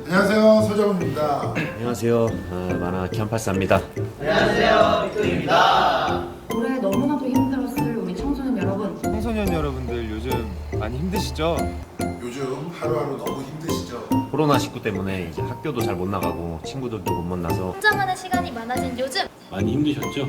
안녕하세요, 서정훈입니다. 안녕하세요. 만화 캠파스입니다. 안녕하세요, 빅토입니다. 올해 너무나도 힘들었을 우리 청소년 여러분. 청소년 여러분들 요즘 많이 힘드시죠? 요즘 하루하루 너무 힘드시죠? 코로나19 때문에 이제 학교도 잘 못 나가고 친구들도 못 만나서 혼자만의 시간이 많아진 요즘 많이 힘드셨죠?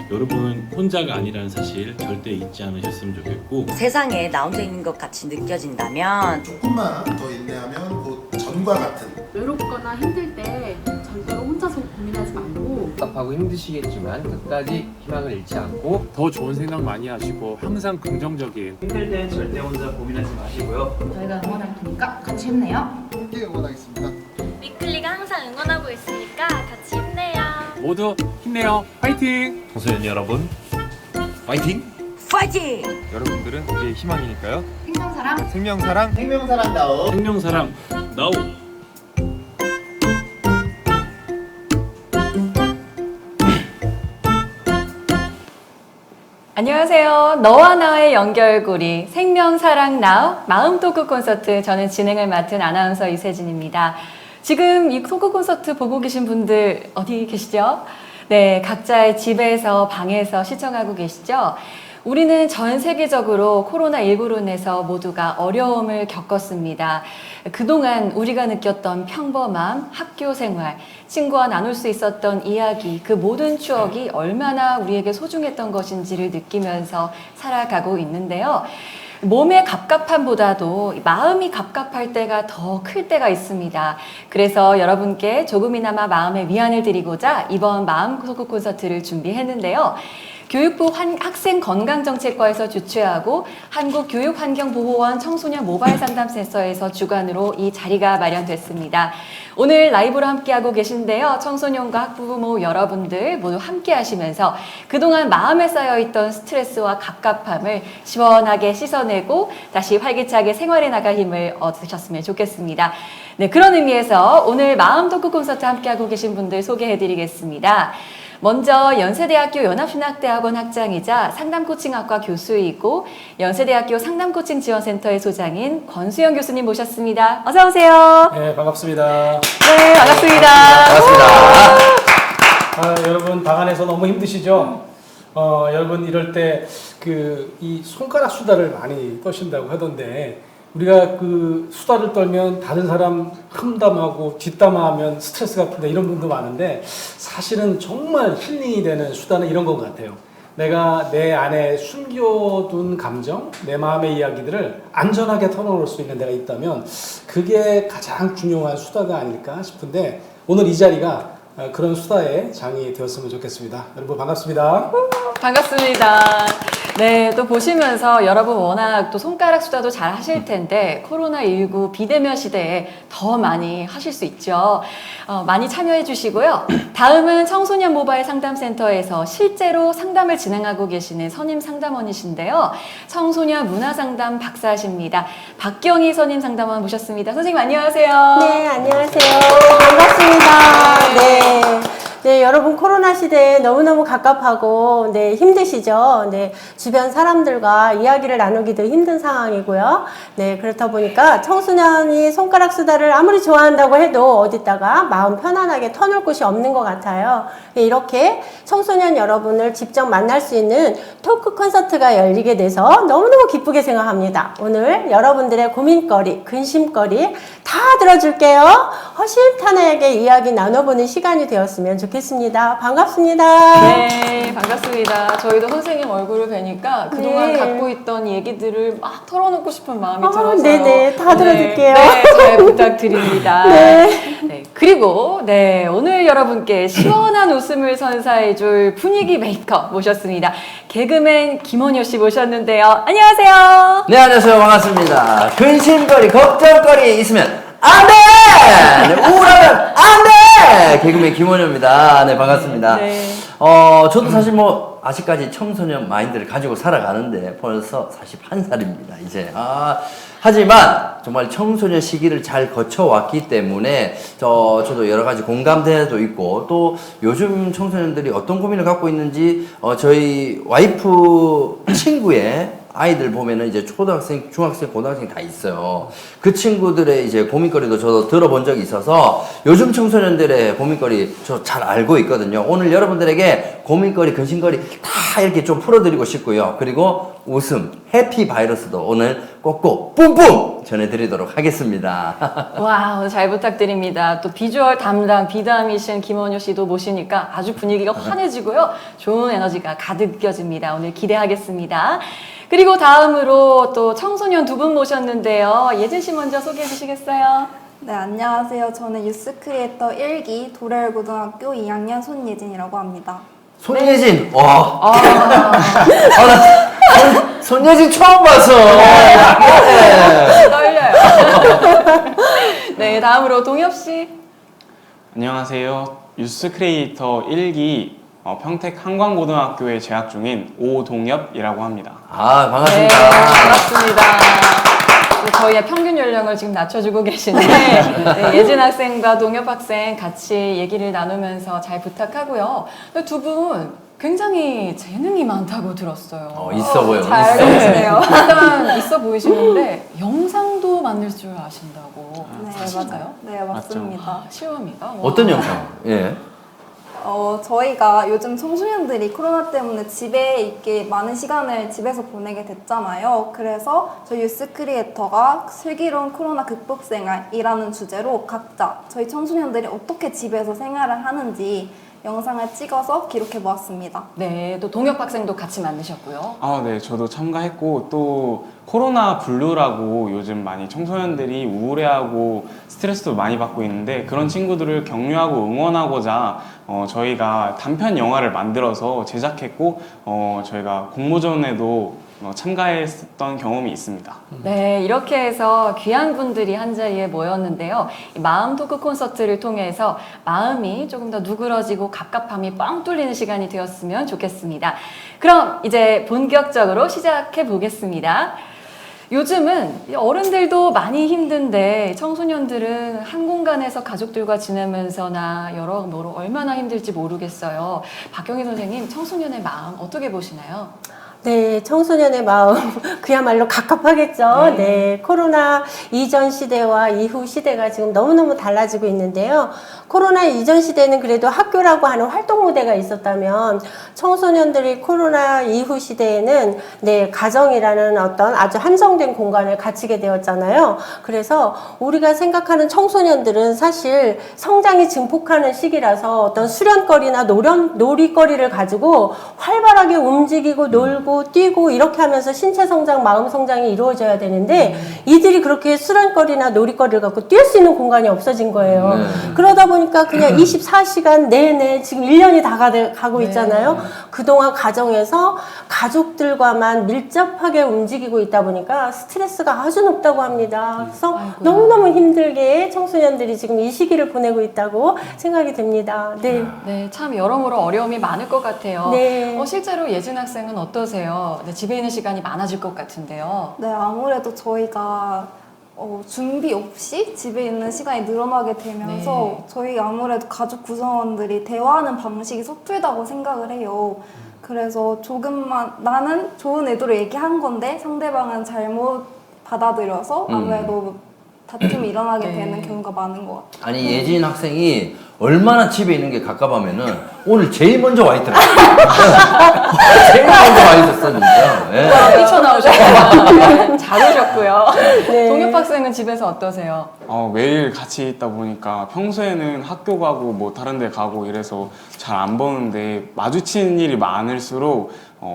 여러분은 혼자가 아니라는 사실 절대 잊지 않으셨으면 좋겠고, 세상에 나 혼자 있는 것 같이 느껴진다면 조금만 더 인내하면 곧 전과 같은 외롭거나 힘들 때 절대로 혼자서 고민하지 말고 답답하고 힘드시겠지만 끝까지 희망을 잃지 않고 더 좋은 생각 많이 하시고 항상 긍정적인 힘들 땐 절대 혼자 고민하지 마시고요. 저희가 응원할 테니까 같이 힘내요. 함께 응원하겠습니다. 위클리가 항상 응원하고 있으니까 같이 힘내요. 모두 힘내요. 파이팅! 청소년 여러분 파이팅! 파이팅! 여러분들은 우리의 희망이니까요. 생명사랑 생명사랑 생명사랑다운 생명사랑 나우! 안녕하세요. 너와 나의 연결고리 생명사랑 나우 마음 토크 콘서트, 저는 진행을 맡은 아나운서 이세진입니다. 지금 이 토크 콘서트 보고 계신 분들 어디 계시죠? 네, 각자의 집에서 방에서 시청하고 계시죠? 우리는 전 세계적으로 코로나19로 인해서 모두가 어려움을 겪었습니다. 그동안 우리가 느꼈던 평범함, 학교 생활, 친구와 나눌 수 있었던 이야기, 그 모든 추억이 얼마나 우리에게 소중했던 것인지를 느끼면서 살아가고 있는데요. 몸의 갑갑함보다도 마음이 갑갑할 때가 더 클 때가 있습니다. 그래서 여러분께 조금이나마 마음의 위안을 드리고자 이번 마음 토크 콘서트를 준비했는데요. 교육부 학생건강정책과에서 주최하고 한국교육환경보호원 청소년 모바일 상담센터에서 주관으로 이 자리가 마련됐습니다. 오늘 라이브로 함께하고 계신데요. 청소년과 학부모 여러분들 모두 함께 하시면서 그동안 마음에 쌓여있던 스트레스와 갑갑함을 시원하게 씻어내고 다시 활기차게 생활에 나갈 힘을 얻으셨으면 좋겠습니다. 네, 그런 의미에서 오늘 마음 토크 콘서트 함께하고 계신 분들 소개해드리겠습니다. 먼저 연세대학교 연합신학대학원 학장이자 상담코칭학과 교수이고 연세대학교 상담코칭지원센터의 소장인 권수영 교수님 모셨습니다. 어서 오세요. 네, 반갑습니다. 네, 반갑습니다. 여러분 방 안에서 너무 힘드시죠? 여러분 이럴 때 이 손가락 수다를 많이 떠신다고 하던데, 우리가 그 수다를 떨면 다른 사람 험담하고 뒷담화하면 스트레스가 푼다 이런 분도 많은데, 사실은 정말 힐링이 되는 수다는 이런 것 같아요. 내가 내 안에 숨겨둔 감정, 내 마음의 이야기들을 안전하게 털어놓을 수 있는 데가 있다면 그게 가장 중요한 수다가 아닐까 싶은데, 오늘 이 자리가 그런 수다의 장이 되었으면 좋겠습니다. 여러분 반갑습니다. 반갑습니다. 네, 또 보시면서 여러분 워낙 또 손가락 수다도 잘 하실 텐데 코로나19 비대면 시대에 더 많이 하실 수 있죠. 많이 참여해 주시고요. 다음은 청소년 모바일 상담센터에서 실제로 상담을 진행하고 계시는 선임 상담원이신데요. 청소년 문화상담 박사십니다. 박경희 선임 상담원 모셨습니다. 선생님 안녕하세요. 네, 안녕하세요. 반갑습니다. 네, 여러분 코로나 시대에 너무너무 갑갑하고 힘드시죠? 주변 사람들과 이야기를 나누기도 힘든 상황이고요. 그렇다 보니까 청소년이 손가락 수다를 아무리 좋아한다고 해도 어디다가 마음 편안하게 터놓을 곳이 없는 것 같아요. 이렇게 청소년 여러분을 직접 만날 수 있는 토크 콘서트가 열리게 돼서 너무너무 기쁘게 생각합니다. 오늘 여러분들의 고민거리, 근심거리 다 들어줄게요. 허심탄회하게 이야기 나눠보는 시간이 되었으면 좋겠습니다. 반갑습니다. 네, 반갑습니다. 저희도 선생님 얼굴을 뵈니까 그동안 갖고 있던 얘기들을 막 털어놓고 싶은 마음이 들어서 네네, 다 들어줄게요. 네, 잘 부탁드립니다. 네, 그리고 오늘 여러분께 시원한 웃음을 선사해줄 분위기 메이커 모셨습니다. 개그맨 김원효 씨 모셨는데요. 안녕하세요. 네, 안녕하세요. 반갑습니다. 근심거리, 걱정거리 있으면 안 돼! 우울하면 안 돼! 개그맨 김원효입니다. 네, 반갑습니다. 네. 저도 사실 아직까지 청소년 마인드를 가지고 살아가는데 벌써 41살입니다. 이제 하지만 정말 청소년 시기를 잘 거쳐왔기 때문에 저도 여러 가지 공감대도 있고 또 요즘 청소년들이 어떤 고민을 갖고 있는지 저희 와이프 친구의 아이들 보면은 이제 초등학생, 중학생, 고등학생 다 있어요. 그 친구들의 이제 고민거리도 저도 들어본 적이 있어서 요즘 청소년들의 고민거리 저 잘 알고 있거든요. 오늘 여러분들에게 고민거리, 근심거리 다 이렇게 좀 풀어드리고 싶고요. 그리고 웃음, 해피 바이러스도 오늘 꼭꼭 뿜뿜 전해드리도록 하겠습니다. 와, 오늘 잘 부탁드립니다. 또 비주얼 담당 비담이신 김원효 씨도 모시니까 아주 분위기가 환해지고요. 좋은 에너지가 가득 느껴집니다. 오늘 기대하겠습니다. 그리고 다음으로 또 청소년 두 분 모셨는데요. 예진 씨 먼저 소개해 주시겠어요? 네, 안녕하세요. 저는 유스 크리에이터 1기 도래고등학교 2학년 손예진이라고 합니다. 손예진, 와. 손예진 처음 봤어. 떨려요. 네, 다음으로 동엽 씨. 안녕하세요. 유스 크리에이터 1기 평택 한광고등학교에 재학 중인 오동엽이라고 합니다. 반갑습니다. 네, 반갑습니다. 저희의 평균 연령을 지금 낮춰주고 계신데 네, 예진 학생과 동엽 학생 같이 얘기를 나누면서 잘 부탁하고요. 두 분 굉장히 재능이 많다고 들었어요. 있어 보여. 잘 알고 계시네요. 일단 있어 보이시는데 영상도 만들 줄 아신다고. 네, 맞아요? 네, 맞습니다. 실화입니다. 어떤 영상? 예. 저희가 요즘 청소년들이 코로나 때문에 집에 있게 많은 시간을 집에서 보내게 됐잖아요. 그래서 저희 유스 크리에이터가 슬기로운 코로나 극복 생활이라는 주제로 각자 저희 청소년들이 어떻게 집에서 생활을 하는지 영상을 찍어서 기록해 보았습니다. 네, 또 동엽 학생도 같이 만드셨고요. 네, 저도 참가했고 또 코로나 블루라고 요즘 많이 청소년들이 우울해하고 스트레스도 많이 받고 있는데 그런 친구들을 격려하고 응원하고자 저희가 단편 영화를 만들어서 제작했고 저희가 공모전에도 참가했던 경험이 있습니다. 네, 이렇게 해서 귀한 분들이 한자리에 모였는데요. 이 마음 토크 콘서트를 통해서 마음이 조금 더 누그러지고 갑갑함이 뻥 뚫리는 시간이 되었으면 좋겠습니다. 그럼 이제 본격적으로 시작해 보겠습니다. 요즘은 어른들도 많이 힘든데 청소년들은 한 공간에서 가족들과 지내면서나 여러모로 얼마나 힘들지 모르겠어요. 박경희 선생님, 청소년의 마음 어떻게 보시나요? 네, 청소년의 마음 그야말로 갑갑하겠죠. 네, 코로나 이전 시대와 이후 시대가 지금 너무너무 달라지고 있는데요. 코로나 이전 시대는 그래도 학교라고 하는 활동 무대가 있었다면 청소년들이 코로나 이후 시대에는 네, 가정이라는 어떤 아주 한정된 공간을 갖추게 되었잖아요. 그래서 우리가 생각하는 청소년들은 사실 성장이 증폭하는 시기라서 어떤 수련거리나 놀이거리를 가지고 활발하게 움직이고 놀고 뛰고 이렇게 하면서 신체 성장, 마음 성장이 이루어져야 되는데 이들이 그렇게 수련거리나 놀이거리를 갖고 뛸 수 있는 공간이 없어진 거예요. 그러다 보니까 그냥 24시간 내내 지금 1년이 다 가고 있잖아요. 그동안 가정에서 가족들과만 밀접하게 움직이고 있다 보니까 스트레스가 아주 높다고 합니다. 그래서 너무너무 힘들게 청소년들이 지금 이 시기를 보내고 있다고 생각이 듭니다. 네. 네, 참 여러모로 어려움이 많을 것 같아요. 네. 실제로 예진 학생은 어떠세요? 네, 집에 있는 시간이 많아질 것 같은데요. 네, 아무래도 저희가 준비 없이 집에 있는 시간이 늘어나게 되면서 저희 아무래도 가족 구성원들이 대화하는 방식이 섣불다고 생각을 해요. 그래서 조금만 나는 좋은 의도로 얘기한 건데 상대방은 잘못 받아들여서 아무래도 다툼이 일어나게 되는 경우가 많은 것 같아요. 아니 예진 학생이 얼마나 집에 있는 게 갑갑하면은 오늘 제일 먼저 와 있더라고요. 제일 먼저 와 있었어 진짜. 네. 뛰쳐나오셨고요. 잘 오셨고요. 네. 동엽 학생은 집에서 어떠세요? 매일 같이 있다 보니까 평소에는 학교 가고 뭐 다른 데 가고 이래서 잘 안 보는데 마주치는 일이 많을수록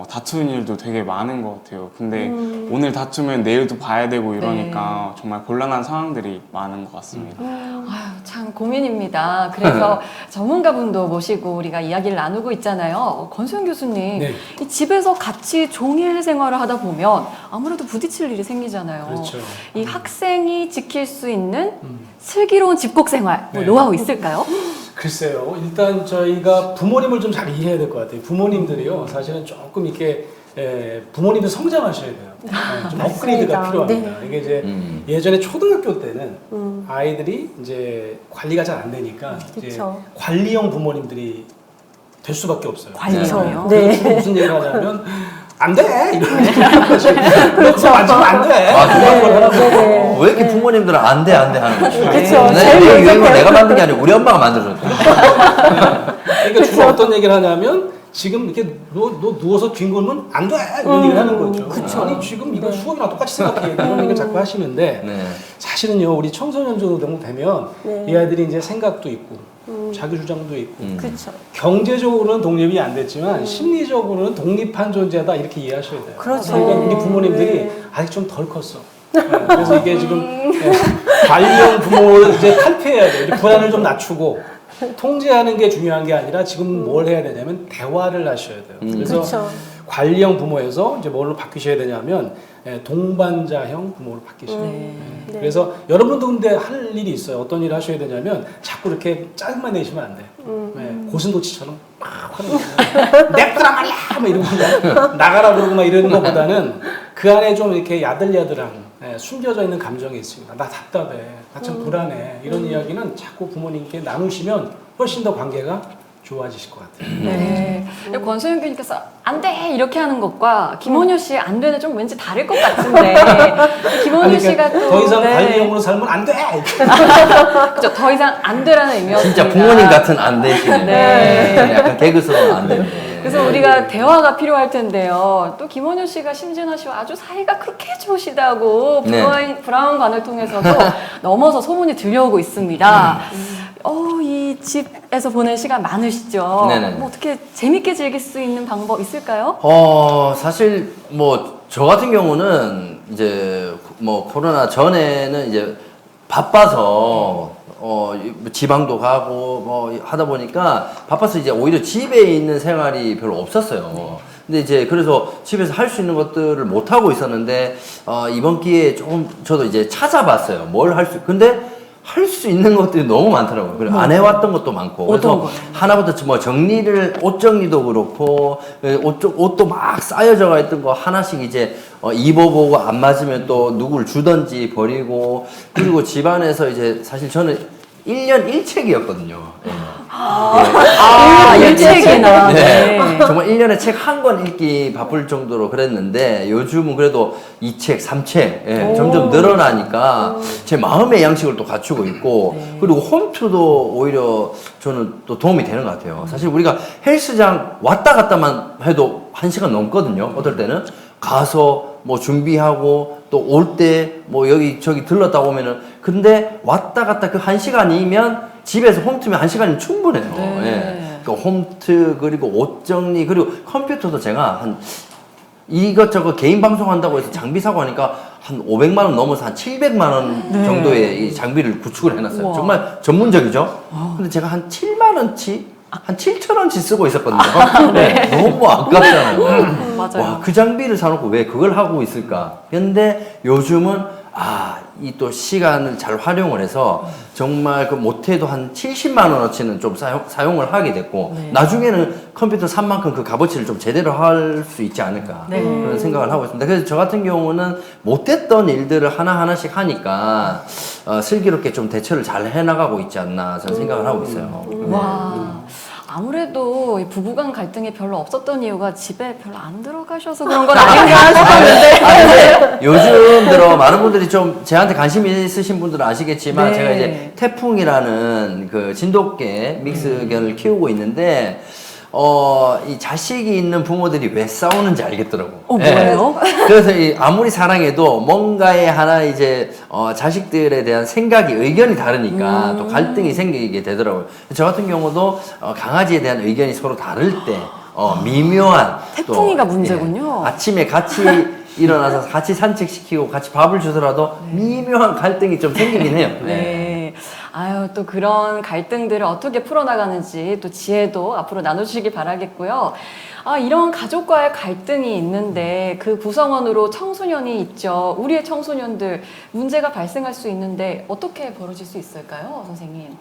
다투는 일도 되게 많은 것 같아요. 근데 오늘 다투면 내일도 봐야 되고 이러니까 정말 곤란한 상황들이 많은 것 같습니다. 아유, 참 고민입니다. 그래서 전문가분도 모시고 우리가 이야기를 나누고 있잖아요. 권수영 교수님, 이 집에서 같이 종일 생활을 하다 보면 아무래도 부딪힐 일이 생기잖아요. 그렇죠. 이 학생이 지킬 수 있는 슬기로운 집콕 생활, 뭐 노하우 있을까요? 글쎄요. 일단 저희가 부모님을 좀 잘 이해해야 될 것 같아요. 부모님들이요. 사실은 조금 이렇게 부모님도 성장하셔야 돼요. 좀 업그레이드가 필요합니다. 네. 이게 이제 예전에 초등학교 때는 아이들이 이제 관리가 잘 안 되니까 이제 그쵸. 관리형 부모님들이 될 수밖에 없어요. 관리형이요? 네. 주로 무슨 얘기를 하냐면 안 돼! 이런 얘기를 그렇죠. 만지면 안 돼! 네. 왜 이렇게 부모님들은 안 돼 하는 거죠? 그쵸. 내 유행을 내가 만든 게 아니고 우리 엄마가 만들었다. 그러니까 주로 어떤 얘기를 하냐면 지금 이렇게 너 누워서 뒹굴면 안 돼! 이런 얘기를 하는 거죠. 그쵸. 아니 지금 이거 수업이랑 똑같이 생각해. 이런 얘기를 자꾸 하시는데 네. 사실은요 우리 청소년 정도 되면 네. 이 아이들이 이제 생각도 있고 자기 주장도 있고 그렇죠. 경제적으로는 독립이 안 됐지만 심리적으로는 독립한 존재다 이렇게 이해하셔야 돼요. 그렇죠. 그러니까 우리 부모님들이 네. 아직 좀 덜 컸어. 네, 그래서 이게 지금 관리형 부모를 이제 탈피해야 돼요. 이제 불안을 좀 낮추고 통제하는 게 중요한 게 아니라 지금 뭘 해야 되냐면 대화를 하셔야 돼요. 그래서 그렇죠. 관리형 부모에서 이제 뭘로 바뀌셔야 되냐면 동반자형 부모로 바뀌셔야 돼요. 네. 그래서 여러분도 근데 할 일이 있어요. 어떤 일을 하셔야 되냐면 자꾸 이렇게 짜증만 내시면 안 돼요. 고슴도치처럼 막 화를 내고 냅두라 말이야! 막 이러고 나가라 그러고 막 이러는 것보다는 그 안에 좀 이렇게 야들야들한 숨겨져 있는 감정이 있습니다. 나 답답해. 나 참 불안해. 이런 이야기는 자꾸 부모님께 나누시면 훨씬 더 관계가 좋아지실 것 같아요. 네. 권소영 교님께서 안 돼! 이렇게 하는 것과 김원효 씨의 안 되는 좀 왠지 다를 것 같은데. 김원효 씨가 또. 더 이상 네. 관리형으로 살면 안 돼! 그죠. 더 이상 안 되라는 의미였습니다. 진짜 부모님 같은 안 되시네. 네. 약간 개그스러운 안 되네. 그래서 우리가 대화가 필요할 텐데요. 또 김원효 씨가 심진아 씨와 아주 사이가 그렇게 좋으시다고 네. 브라운관을 통해서도 넘어서 소문이 들려오고 있습니다. 이 집에서 보낸 시간 많으시죠? 네네. 뭐 어떻게 재밌게 즐길 수 있는 방법 있을까요? 사실 뭐 저 같은 경우는 이제 뭐 코로나 전에는 이제 바빠서 지방도 가고 뭐 하다 보니까 바빠서 이제 오히려 집에 있는 생활이 별로 없었어요. 근데 이제 그래서 집에서 할 수 있는 것들을 못 하고 있었는데 이번 기회에 조금 저도 이제 찾아봤어요. 뭘 할 수. 근데 할 수 있는 것들이 너무 많더라고요. 그리고 안 해왔던 것도 많고. 그래서 하나부터 뭐 정리를, 옷 정리도 그렇고, 옷도 막 쌓여져 있던 거 하나씩 이제 입어보고 안 맞으면 또 누굴 주던지 버리고, 그리고 집안에서 이제 사실 저는 1년 1책이었거든요. 일책이나. 네. 정말 1년에 책 한 권 읽기 바쁠 정도로 그랬는데 요즘은 그래도 2책, 3책 점점 늘어나니까 제 마음의 양식을 또 갖추고 있고 그리고 홈트도 오히려 저는 또 도움이 되는 것 같아요. 사실 우리가 헬스장 왔다 갔다만 해도 1시간 넘거든요. 어떨 때는 가서 뭐 준비하고 또 올 때 뭐 여기저기 들렀다 오면은 근데 왔다 갔다 그 1시간이면 집에서 홈트면 1시간이면 충분해요. 예. 그러니까 홈트 그리고 옷 정리 그리고 컴퓨터도 제가 한 이것저것 개인 방송한다고 해서 장비 사고 하니까 한 500만 원 넘어서 한 700만 원 정도의 이 장비를 구축을 해놨어요. 우와. 정말 전문적이죠. 근데 제가 한 7만 원치 한 7,000원치 쓰고 있었거든요. 너무 아깝잖아요. 맞아요. 와, 그 장비를 사놓고 왜 그걸 하고 있을까? 근데 요즘은 이 또 시간을 잘 활용을 해서 정말 그 못해도 한 70만 원어치는 좀 사용을 하게 됐고 나중에는 컴퓨터 산 만큼 그 값어치를 좀 제대로 할 수 있지 않을까 그런 생각을 하고 있습니다. 그래서 저 같은 경우는 못했던 일들을 하나하나씩 하니까 슬기롭게 좀 대처를 잘 해나가고 있지 않나 저는 생각을 하고 있어요. 와. 아무래도 이 부부간 갈등이 별로 없었던 이유가 집에 별로 안 들어가셔서 그런 건 아닌가 싶었는데. 요즘 들어 많은 분들이 좀 제한테 관심이 있으신 분들은 아시겠지만 네. 제가 이제 태풍이라는 그 진돗개 믹스견을 키우고 있는데 이 자식이 있는 부모들이 왜 싸우는지 알겠더라고. 뭐예요? 그래서 아무리 사랑해도 뭔가에 하나 이제 자식들에 대한 생각이 의견이 다르니까 또 갈등이 생기게 되더라고요. 저 같은 경우도 강아지에 대한 의견이 서로 다를 때 미묘한 태풍이가 또, 문제군요. 아침에 같이 일어나서 같이 산책시키고 같이 밥을 주더라도 미묘한 갈등이 좀 생기긴 해요. 네. 아유, 또 그런 갈등들을 어떻게 풀어나가는지 또 지혜도 앞으로 나눠주시기 바라겠고요. 이런 가족과의 갈등이 있는데 그 구성원으로 청소년이 있죠. 우리의 청소년들 문제가 발생할 수 있는데 어떻게 벌어질 수 있을까요, 선생님?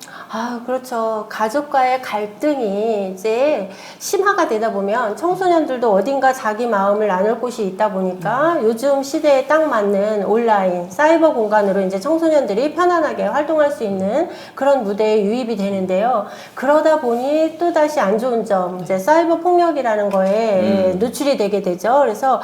그렇죠. 가족과의 갈등이 이제 심화가 되다 보면 청소년들도 어딘가 자기 마음을 나눌 곳이 있다 보니까 요즘 시대에 딱 맞는 온라인, 사이버 공간으로 이제 청소년들이 편안하게 활동할 수 있는 그런 무대에 유입이 되는데요. 그러다 보니 또다시 안 좋은 점, 이제 사이버 폭력이라는 거에 노출이 되게 되죠. 그래서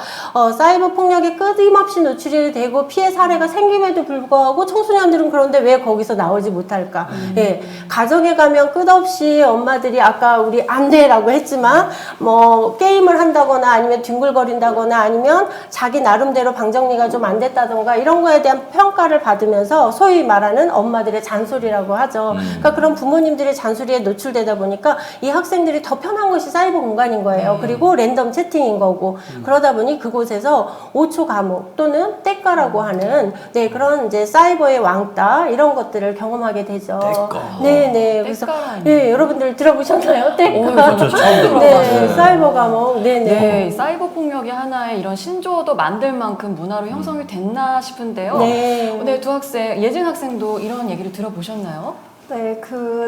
사이버 폭력에 끊임없이 노출이 되고 피해 사례가 생김에도 불구하고 청소년들은 그런데 왜 거기서 나오지 못할까? 예, 가정에 가면 끝없이 엄마들이 아까 우리 안 돼라고 했지만 뭐 게임을 한다거나 아니면 뒹굴거린다거나 아니면 자기 나름대로 방정리가 좀 안 됐다던가 이런 거에 대한 평가를 받으면서 소위 말하는 엄마들의 잔소리라고 하죠. 그러니까 그런 부모님들의 잔소리에 노출되다 보니까 이 학생들이 더 편한 것이 사이버 공간인 거예요. 그리고 랜덤 채팅인 거고 그러다 보니 그곳에서 5초 감옥 또는 떼까라고 하는 그런 이제 사이버의 왕따 이런 것들을 경험하게 되죠. 네네. 그래서 여러분들 들어보셨나요? 떼까. 저 처음 들어봤어요. 네, 사이버 감옥. 네네. 네, 사이버 폭력이 하나의 이런 신조어도 만들 만큼 문화로 형성이 됐나 싶은데요. 네. 두 학생, 예진 학생도 이런 얘기를 들어보셨나요? 네,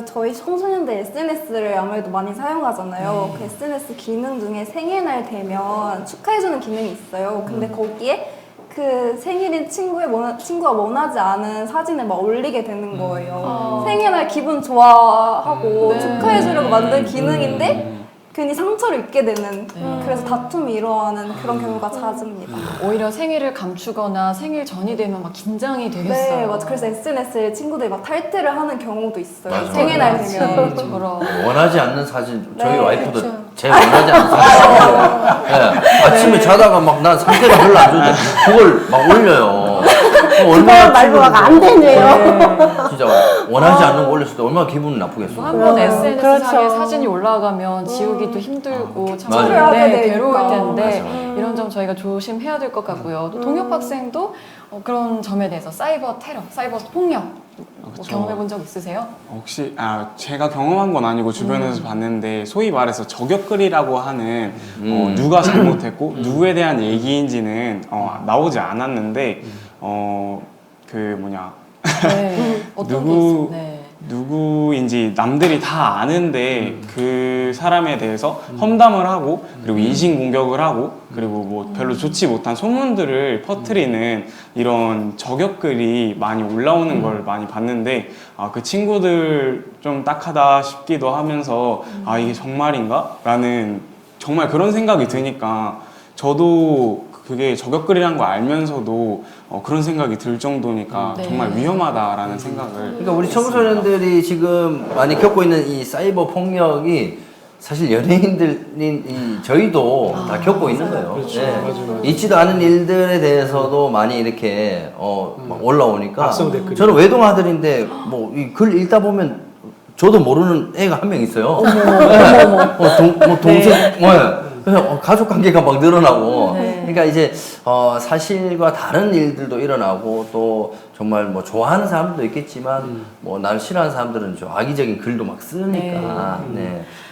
저희 청소년들 SNS를 아무래도 많이 사용하잖아요. 그 SNS 기능 중에 생일날 되면 축하해주는 기능이 있어요. 근데 거기에 그 생일인 친구가 원하지 않은 사진을 막 올리게 되는 거예요. 생일날 기분 좋아하고 축하해주려고 만든 기능인데 괜히 상처를 입게 되는 그래서 다툼이 일어나는 그런 경우가 잦습니다. 오히려 생일을 감추거나 생일 전이 되면 막 긴장이 되겠어요. 네, 맞아. 그래서 SNS에 친구들이 막 탈퇴를 하는 경우도 있어요. 맞아, 생일날 맞아. 되면. 원하지 않는 사진, 저희 네, 와이프도 그쵸. 제 원하지 않는 사진. 아침에 자다가 막 난 상태가 별로 안 좋은데 그걸 막 올려요. 그거 말고 막 안 되네요. 진짜 원하지 않는 거 올렸을 때 얼마나 기분 나쁘겠어요. 한번 SNS상에 그렇죠. 사진이 올라가면 지우기도 힘들고 참 맞아요. 하게 되니까. 괴로울 텐데 맞아요. 이런 점 저희가 조심해야 될 것 같고요. 또 동엽 학생도 그런 점에 대해서 사이버 테러, 사이버 폭력 뭐 경험해 본 적 있으세요? 혹시 제가 경험한 건 아니고 주변에서 봤는데 소위 말해서 저격글이라고 하는 누가 잘못했고 누구에 대한 얘기인지는 나오지 않았는데 어떤 게 있어요? 누구인지 남들이 다 아는데 그 사람에 대해서 험담을 하고 그리고 인신공격을 하고 그리고 뭐 별로 좋지 못한 소문들을 퍼뜨리는 이런 저격글이 많이 올라오는 걸 많이 봤는데 그 친구들 좀 딱하다 싶기도 하면서 이게 정말인가? 라는 정말 그런 생각이 드니까 저도 그게 저격글이란 거 알면서도 그런 생각이 들 정도니까 정말 위험하다라는 생각을. 그러니까 우리 청소년들이 지금 많이 겪고 있는 이 사이버 폭력이 사실 연예인들인 저희도 다 겪고 있는 거예요. 그렇죠. 네. 맞아요. 있지도 않은 일들에 대해서도 많이 이렇게 막 올라오니까 악성 댓글이. 저는 외동 아들인데 뭐 이 글 읽다 보면 저도 모르는 애가 한 명 있어요. 동생 그래서 가족 관계가 막 늘어나고 그러니까 이제 사실과 다른 일들도 일어나고 또 정말 뭐 좋아하는 사람도 있겠지만 뭐 나를 싫어하는 사람들은 좀 악의적인 글도 막 쓰니까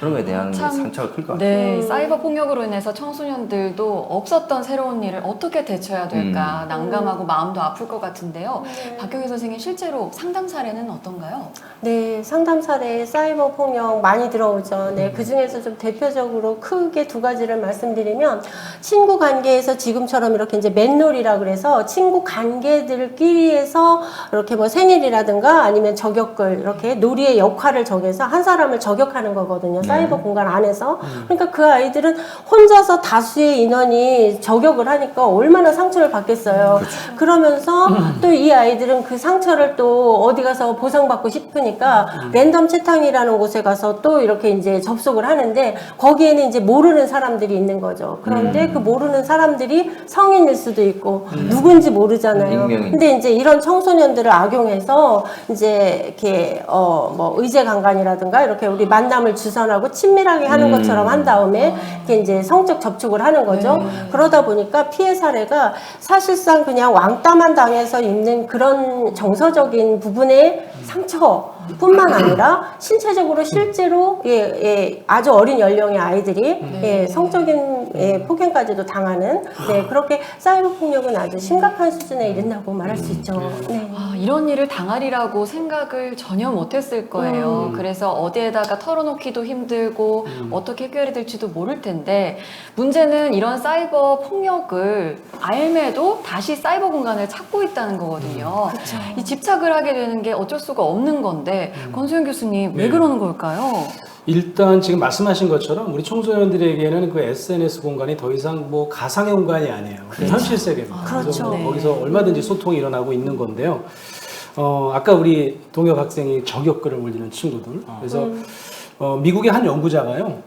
그런 거에 대한 상처가 클 것 같아요. 네, 사이버 폭력으로 인해서 청소년들도 없었던 새로운 일을 어떻게 대처해야 될까 난감하고 마음도 아플 것 같은데요. 박경희 선생님 실제로 상담 사례는 어떤가요? 네, 상담 사례 사이버 폭력 많이 들어오죠. 네, 그 중에서 좀 대표적으로 크게 두 가지를 말씀드리면 친구 관계에서 지금처럼 이렇게 이제 맨놀이라 그래서 친구 관계들끼리에서 이렇게 뭐 생일이라든가 아니면 저격글 이렇게 놀이의 역할을 정해서 한 사람을 저격하는 거거든요. 사이버 공간 안에서. 그러니까 그 아이들은 혼자서 다수의 인원이 저격을 하니까 얼마나 상처를 받겠어요. 그러면서 또 이 아이들은 그 상처를 또 어디 가서 보상받고 싶으니까 랜덤 채팅이라는 곳에 가서 또 이렇게 이제 접속을 하는데 거기에는 이제 모르는 사람들이 있는 거죠. 그런데 그 모르는 사람들이 성인일 수도 있고 누군지 모르잖아요. 근데 이제 이런 청소년들을 악용해서 이제 이렇게 뭐 의제 강간이라든가 이렇게 우리 만남을 주선하고 친밀하게 하는 것처럼 한 다음에 이렇게 이제 성적 접촉을 하는 거죠. 그러다 보니까 피해 사례가 사실상 그냥 왕따만 당해서 있는 그런 정서적인 부분의 상처 뿐만 아니라 신체적으로 실제로 아주 어린 연령의 아이들이 성적인 폭행까지도 당하는 그렇게 사이버 폭력은 아주 심각한 수준에 이른다고 말할 수 있죠. 네. 이런 일을 당하리라고 생각을 전혀 못했을 거예요. 그래서 어디에다가 털어놓기도 힘들고 어떻게 해결이 될지도 모를 텐데 문제는 이런 사이버 폭력을 알매도 다시 사이버 공간을 찾고 있다는 거거든요. 이 집착을 하게 되는 게 어쩔 수가 없는 건데 권수영 교수님 왜 그러는 걸까요? 일단 지금 말씀하신 것처럼 우리 청소년들에게는 그 SNS 공간이 더 이상 뭐 가상의 공간이 아니에요. 현실 세계입니다. 그래서 거기서 얼마든지 소통이 일어나고 있는 건데요. 아까 우리 동엽 학생이 저격글을 올리는 친구들. 그래서 미국의 한 연구자가요.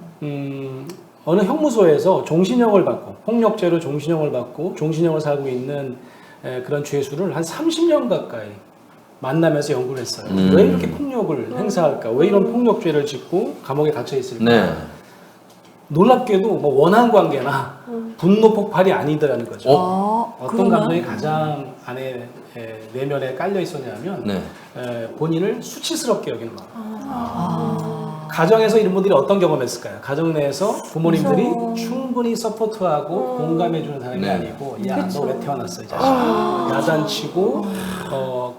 어느 형무소에서 종신형을 받고 폭력죄로 종신형을 받고 종신형을 살고 있는 그런 죄수를 한 30년 가까이 만나면서 연구를 했어요. 왜 이렇게 폭력을 행사할까? 왜 이런 폭력죄를 짓고 감옥에 갇혀 있을까? 네. 놀랍게도 뭐 원한 관계나 분노 폭발이 아니더라는 거죠. 어떤 감정이 가장 안에 내면에 깔려 있었냐면 본인을 수치스럽게 여기는 마음. 가정에서 이런 분들이 어떤 경험했을까요? 가정 내에서 부모님들이 충분히 서포트하고 공감해주는 사람이 아니고 야 너 왜 태어났어 이 자식아 야단치고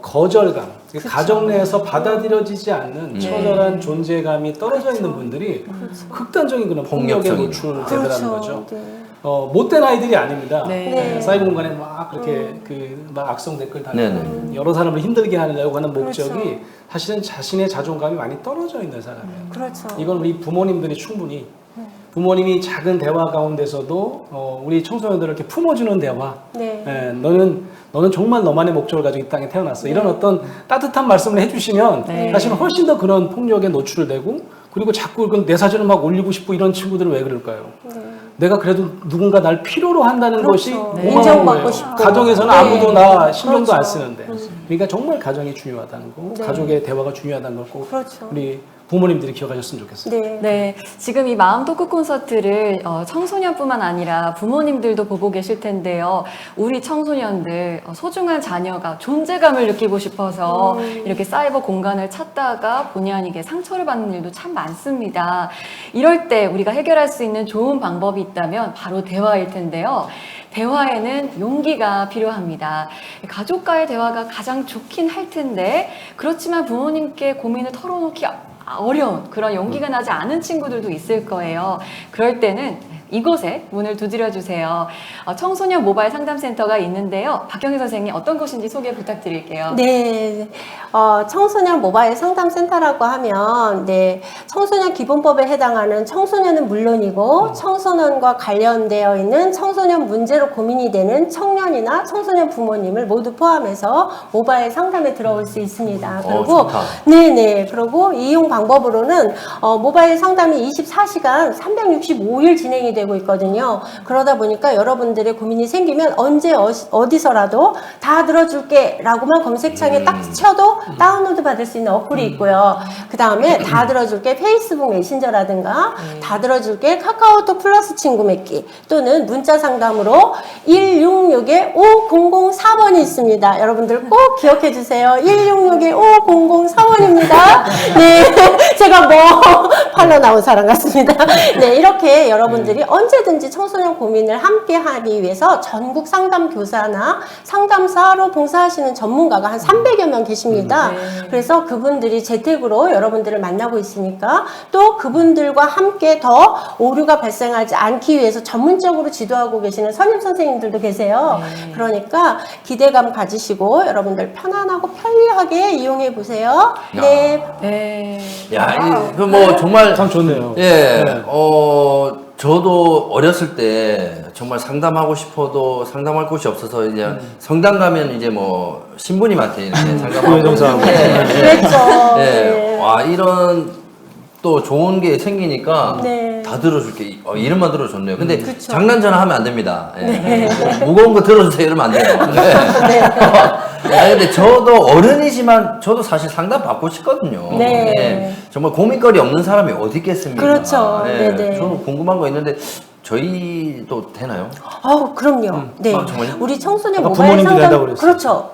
거절감 가정 내에서 받아들여지지 않는 처절한 존재감이 떨어져 있는 분들이 극단적인 그런 폭력에 노출되더라는 거죠. 못된 아이들이 아닙니다. 사이버 공간에 막 그렇게 막 악성 댓글 달고 여러 사람을 힘들게 하려고 하는 목적이 사실은 자신의 자존감이 많이 떨어져 있는 사람이에요. 이건 우리 부모님들이 충분히 부모님이 작은 대화 가운데서도 우리 청소년들을 이렇게 품어주는 대화. 너는 정말 너만의 목적을 가지고 이 땅에 태어났어. 이런 어떤 따뜻한 말씀을 해주시면 사실은 훨씬 더 그런 폭력에 노출되고 그리고 자꾸 내 사진을 막 올리고 싶고 이런 친구들은 왜 그럴까요? 내가 그래도 누군가 날 필요로 한다는 것이 인정받고 싶고 가정에서는 아무도 나 신경도 안 쓰는데 그러니까 정말 가정이 중요하다는 거 가족의 대화가 중요하다는 걸 꼭 우리 부모님들이 기억하셨으면 좋겠습니다. 네, 지금 이 마음 토크 콘서트를 청소년뿐만 아니라 부모님들도 보고 계실 텐데요. 우리 청소년들 소중한 자녀가 존재감을 느끼고 싶어서 이렇게 사이버 공간을 찾다가 본의 아니게 상처를 받는 일도 참 많습니다. 이럴 때 우리가 해결할 수 있는 좋은 방법이 있다면 바로 대화일 텐데요. 대화에는 용기가 필요합니다. 가족과의 대화가 가장 좋긴 할 텐데 그렇지만 부모님께 고민을 털어놓기 어려운 그런 용기가 나지 않은 친구들도 있을 거예요. 그럴 때는 이곳에 문을 두드려 주세요. 청소년 모바일 상담센터가 있는데요. 박경희 선생님 어떤 곳인지 소개 부탁드릴게요. 네, 청소년 모바일 상담센터라고 하면 청소년 기본법에 해당하는 청소년은 물론이고 청소년과 관련되어 있는 청소년 문제로 고민이 되는 청년이나 청소년 부모님을 모두 포함해서 모바일 상담에 들어올 수 있습니다. 그리고 그리고 이용 방법으로는 모바일 상담이 24시간 365일 진행이 되고 있거든요. 그러다 보니까 여러분들의 고민이 생기면 언제 어디서라도 다 들어줄게 라고만 검색창에 딱 쳐도 다운로드 받을 수 있는 어플이 있고요. 그 다음에 다 들어줄게 페이스북 메신저라든가 다 들어줄게 카카오톡 플러스 친구 맺기 또는 문자 상담으로 166-5004번이 있습니다. 여러분들 꼭 기억해 주세요. 166-5004번입니다. 네, 제가 팔러 나온 사람 같습니다. 네, 이렇게 여러분들이 언제든지 청소년 고민을 함께 하기 위해서 전국 상담교사나 상담사로 봉사하시는 전문가가 한 300여 명 계십니다. 그래서 그분들이 재택으로 여러분들을 만나고 있으니까 또 그분들과 함께 더 오류가 발생하지 않기 위해서 전문적으로 지도하고 계시는 선임 선생님들도 계세요. 그러니까 기대감 가지시고 여러분들 편안하고 편리하게 이용해 보세요. 야, 뭐 정말 참 좋네요. 저도 어렸을 때 정말 상담하고 싶어도 상담할 곳이 없어서 이제 성당 가면 이제 뭐 신부님한테 이렇게 상담하고 그랬죠. 와, 이런 또 좋은 게 생기니까 다 들어줄게. 이름만 들어줬네요. 근데 장난 전화하면 안 됩니다. 무거운 거 들어주세요 이러면 안 돼요. 근데 저도 어른이지만 저도 사실 상담 받고 싶거든요. 정말 고민거리 없는 사람이 어디 있겠습니까? 그렇죠. 저는 궁금한 거 있는데 저희도 되나요? 그럼요. 정말요? 우리 청소년 모바일 상담